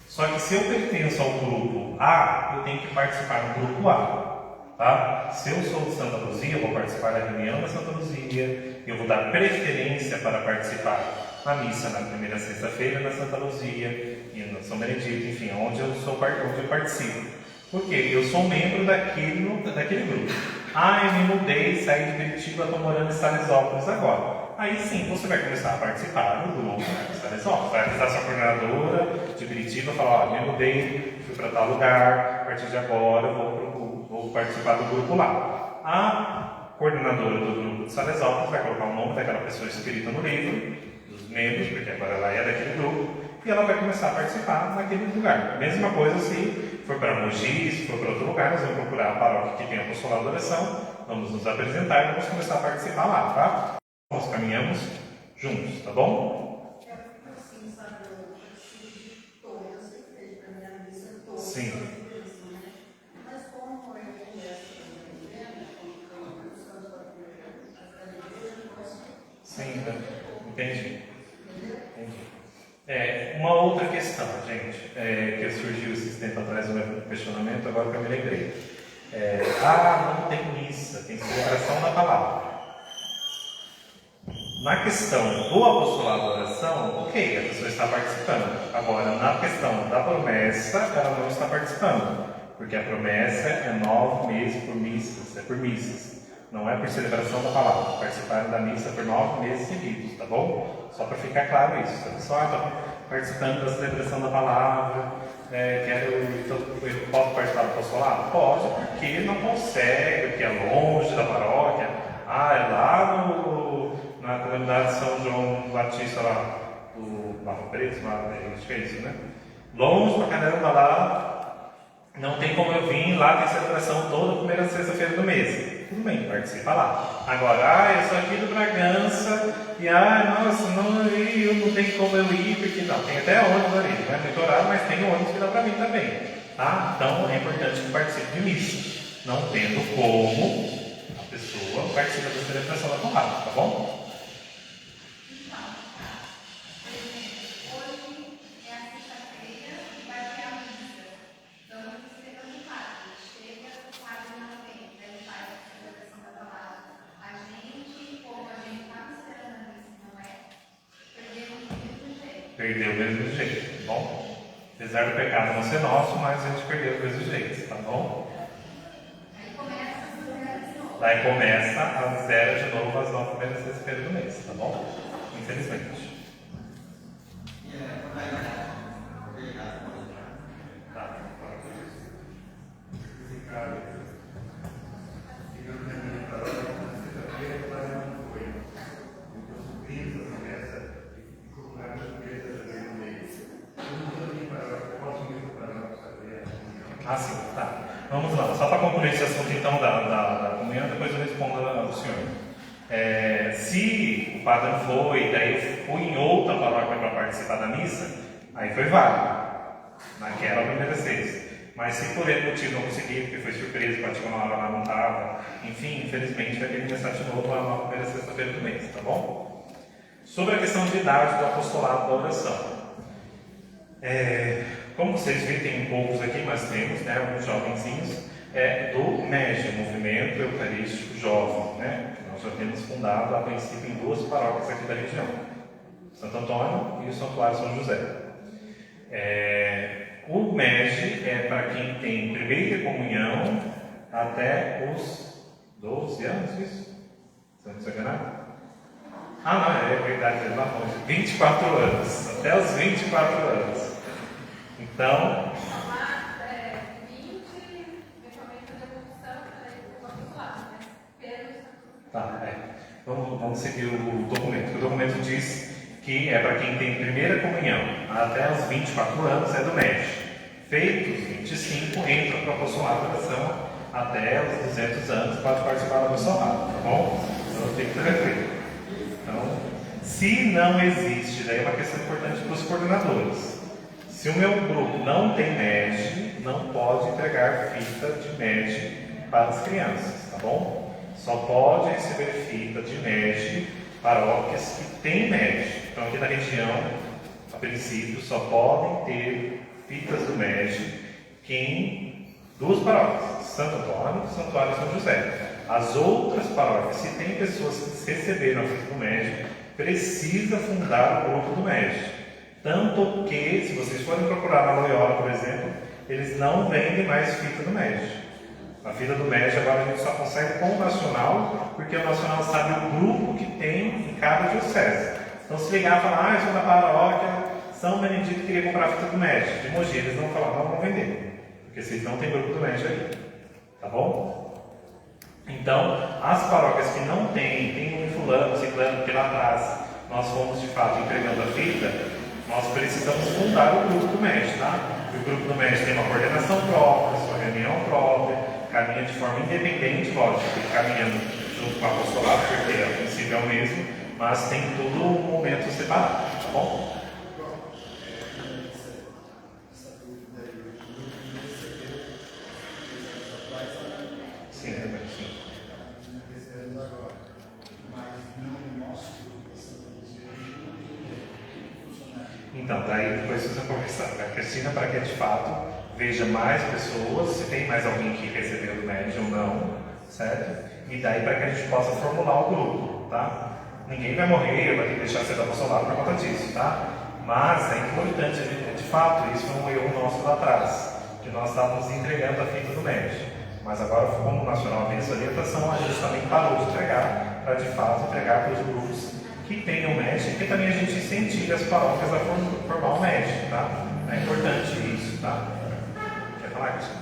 Só que se eu pertenço ao grupo A, eu tenho que participar do grupo A, tá? Se eu sou de Santa Luzia, eu vou participar da reunião da Santa Luzia, eu vou dar preferência para participar na missa na primeira sexta-feira na Santa Luzia e no São Benedito, enfim, onde eu participo. Por quê? Eu sou membro daquele grupo. Eu me mudei, saí de Curitiba, estou morando em Salesópolis agora. Aí sim, você vai começar a participar do grupo de Salesópolis. Vai avisar sua coordenadora de Curitiba e falar, me mudei, fui para tal lugar, a partir de agora eu vou participar do grupo lá. A coordenadora do grupo de Salesópolis vai colocar o nome daquela pessoa escrita no livro, dos membros, porque agora ela é daquele grupo, e ela vai começar a participar naquele lugar. Mesma coisa se for para Mogi, se for para outro lugar, nós vamos procurar a paróquia que tem apostolado de oração, vamos nos apresentar e vamos começar a participar lá, tá? Nós caminhamos juntos, tá bom? Eu fico assim, sabe, eu preciso de todas, eu fiz para minha missa todas. Sim. Mas como eu converso com a igreja, como eu buscando a igreja, eu posso. Sim, entendi. Uma outra questão, gente, que surgiu esses tempos atrás no meu questionamento, agora que eu me lembrei. Não tem missa, tem celebração da palavra. Na questão do apostolado da oração, ok, a pessoa está participando. Agora, na questão da promessa, ela não está participando. Porque a promessa é 9 meses por missas, é por missas. Não é por celebração da palavra. Participaram da missa por 9 meses seguidos, tá bom? Só para ficar claro isso. Se a pessoa está participando da celebração da palavra, eu posso participar do apostolado? Pode, porque não consegue, porque é longe da paróquia. É lá na comunidade de São João Batista, lá do Barro Preto, acho que é isso, né? Longe pra caramba lá, não tem como eu vir, lá tem celebração toda primeira sexta-feira do mês. Tudo bem, participa lá. Agora, eu sou aqui do Bragança, e eu não tenho como eu ir, porque não, tem até ônibus ali, não é muito horário, mas tem ônibus que dá pra mim também, tá? Então, é importante que participe de missa, não tendo como a pessoa participa da celebração da palavra, tá bom? Perdeu do mesmo jeito, tá bom? Apesar do pecado não ser nosso, mas a gente perdeu do mesmo jeito, tá bom? Daí começa a zero de novo às 9 primeiras sexta-feiras do mês, tá bom? Infelizmente. Sim, tá. Vamos lá. Só para concluir esse assunto então da comunhão, depois eu respondo ao senhor. Se o padre não foi, daí eu fui em outra paróquia para participar da missa, aí foi válido, naquela primeira sexta. Mas se por esse motivo não consegui, porque foi surpresa, partiu uma hora lá, não estava, enfim, infelizmente vai ter que começar de novo na primeira sexta-feira do mês, tá bom? Sobre a questão de idade do apostolado da oração. Como vocês veem, tem poucos aqui, mas temos, né, alguns jovenzinhos, do MEG, Movimento Eucarístico Jovem, né, que nós já temos fundado a princípio em 2 paróquias aqui da região, Santo Antônio e o Santuário São José. O MEG é para quem tem primeira comunhão até os 12 anos, isso? Se eu não estou enganado? Não, é verdade, é lá longe. 24 anos, até os 24 anos. Então, vamos seguir o documento. O documento diz que é para quem tem primeira comunhão. Até os 24 anos é do MED. Feitos 25, entra para o apostolado da oração. Até os 200 anos pode participar do apostolado, tá bom? Então tem que ter tranquilo. Então, se não existe, daí é uma questão importante para os coordenadores. Se o meu grupo não tem MED, não pode entregar fita de MED para as crianças, tá bom? Só pode receber fita de MED paróquias que têm MED. Então aqui na região, a princípio, só podem ter fitas do MED em 2 paróquias, Santo Antônio e Santuário São José. As outras paróquias, se tem pessoas que receberam a fita do MED, precisa fundar o grupo do MED. Tanto que, se vocês forem procurar na Loyola, por exemplo, eles não vendem mais fita do MED. A fita do MED agora a gente só consegue com o Nacional, porque o Nacional sabe o grupo que tem em cada diocese. Então, se ligar e falar, eu sou da paróquia São Benedito e queria comprar a fita do MED, de Mogi, eles vão falar, não vão vender, porque vocês não têm grupo do MED aí. Tá bom? Então, as paróquias que não têm, tem um fulano, ciclano, porque lá atrás nós fomos de fato entregando a fita, nós precisamos fundar o grupo do MED, tá? O grupo do MED tem uma coordenação própria, sua reunião própria, caminha de forma independente, lógico, caminhando junto com o apostolado, porque a princípio é o mesmo, mas tem tudo um momento separado, tá bom? Sim, sim. Então, daí depois vocês vão conversar com a Cristina para que de fato veja mais pessoas, se tem mais alguém que recebeu do MED ou não, certo? E daí para que a gente possa formular o grupo, tá? Ninguém vai morrer, vai ter que deixar de ser da apostolado por conta disso, tá? Mas é importante, de fato, isso foi um erro nosso lá atrás, que nós estávamos entregando a fita do MED. Mas agora, como o Nacional abençoa a orientação, a gente também parou de entregar, para de fato entregar para os grupos que tenham MED, e também a gente incentiva as paróquias a formar o MED, tá? É importante isso, tá? Quer falar, Cristina?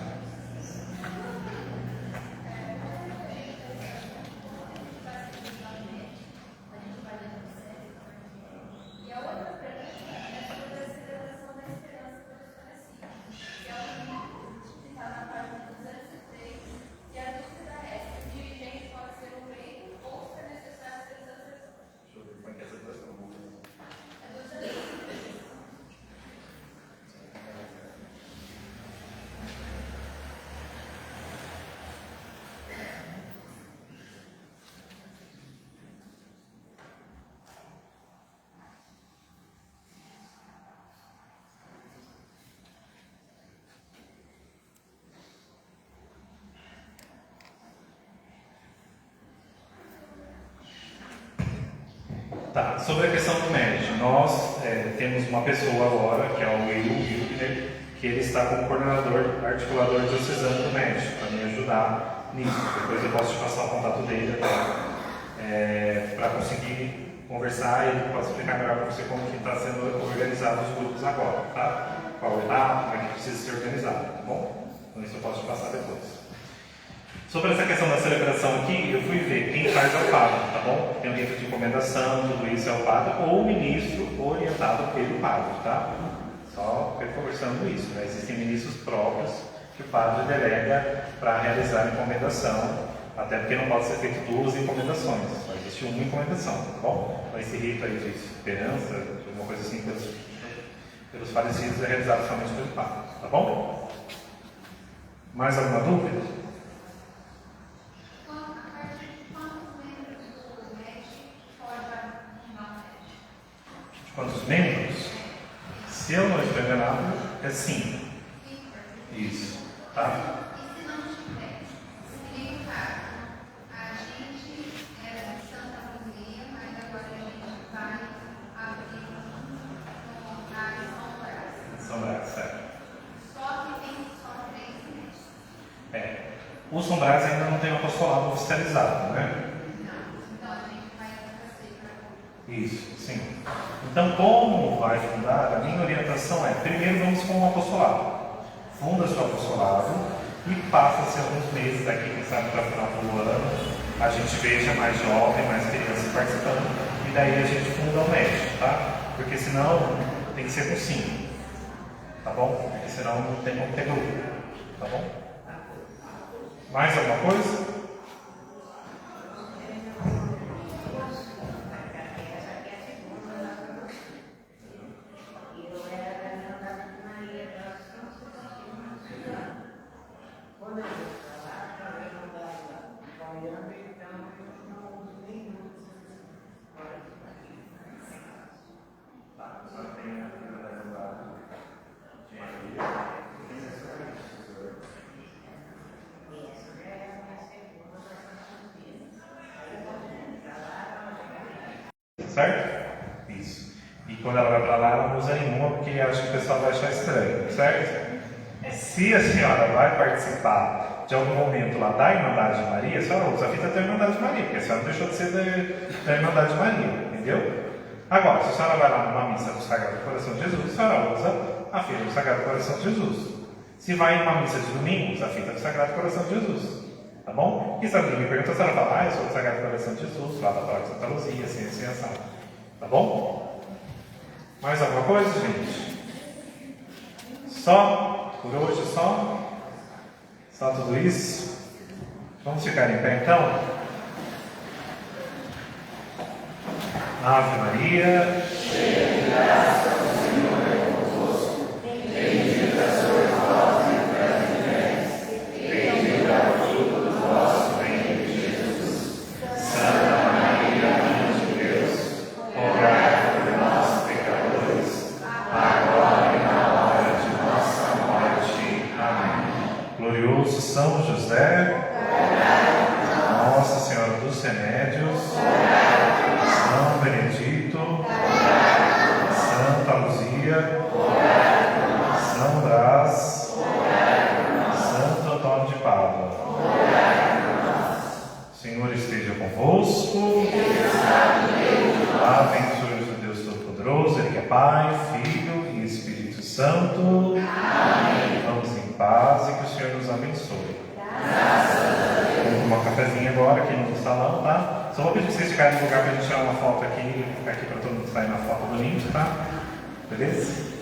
Tá, sobre a questão do MED, nós temos uma pessoa agora, que é o Will Wilkner, que ele está como coordenador, articulador diocesano do MED, para me ajudar nisso. Depois eu posso te passar o contato dele para conseguir conversar e ele pode explicar melhor para você como que está sendo organizado os grupos agora, tá? Qual etapa, como é que precisa ser organizado, tá bom? Então isso eu posso te passar depois. Sobre essa questão da celebração aqui, eu fui ver quem faz é o padre, tá bom? Tem um livro de encomendação, tudo isso é o padre, ou o ministro orientado pelo padre, tá? Só reforçando isso, né? Existem ministros próprios que o padre delega para realizar a encomendação, até porque não pode ser feito 2 encomendações, só existe uma encomendação, tá bom? Então esse rito aí de esperança, de alguma coisa assim, pelos falecidos é realizado somente pelo padre, tá bom? Mais alguma dúvida? Quantos membros? Se eu não estou enganado, é 5. Isso, tá? E se não tiver? Se nem o caso, a gente era de Santa Luzia, mas agora a gente vai abrir no São Brás. São Brás, certo. Só que tem só 3 meses. O São Brás ainda não tem um apostolado oficializado, né? Então a gente vai fazer para Isso, sim. Então, como vai fundar, a minha orientação é, primeiro vamos com o apostolado. Funda seu apostolado e passa-se alguns meses daqui, quem sabe para o final do ano, a gente veja mais jovem, mais crianças participando, e daí a gente funda o MED, tá? Porque senão tem que ser com sim. Tá bom? Porque senão não tem como ter grupo. Tá bom? Mais alguma coisa? Certo? Isso. E quando ela vai para lá, ela não usa nenhuma, porque acha que o pessoal vai achar estranho, certo? Se a senhora vai participar de algum momento lá da Irmandade de Maria, a senhora usa a fita da Irmandade de Maria, porque a senhora deixou de ser da Irmandade de Maria, entendeu? Agora, se a senhora vai lá numa missa do Sagrado Coração de Jesus, a senhora usa a fita do Sagrado Coração de Jesus. Se vai em uma missa de domingo, usa a fita do Sagrado Coração de Jesus. Tá bom? E se alguém me pergunta, a senhora fala, eu sou do Sagrado Coração de Jesus, lá da Paróquia Santa Luzia, assim, assado. Tá bom? Mais alguma coisa, gente? Só? Por hoje só? Só tudo isso? Vamos ficar em pé então? Ave Maria, cheia de graça, o Senhor é convosco. Bendita sois vós entre as mulheres, bendito é o fruto do vosso ventre, Jesus. Santa Maria, Mãe de Deus, rogai por nós, pecadores, agora e na hora de nossa morte. Amém. Glorioso São José, Nossa Senhora dos Remédios, São Benedito, Santa Luzia, São Brás, Santo Antônio de Pádua. O Senhor esteja convosco. A bênção de Deus Todo-Poderoso, Ele que é Pai, Filho e Espírito Santo. Amém. Vamos em paz e que o Senhor nos abençoe. Vamos tomar um cafezinho agora aqui no salão, tá? Só vou pedir para vocês ficarem no lugar para a gente tirar uma foto aqui para todo mundo sair na foto bonito, tá? Beleza?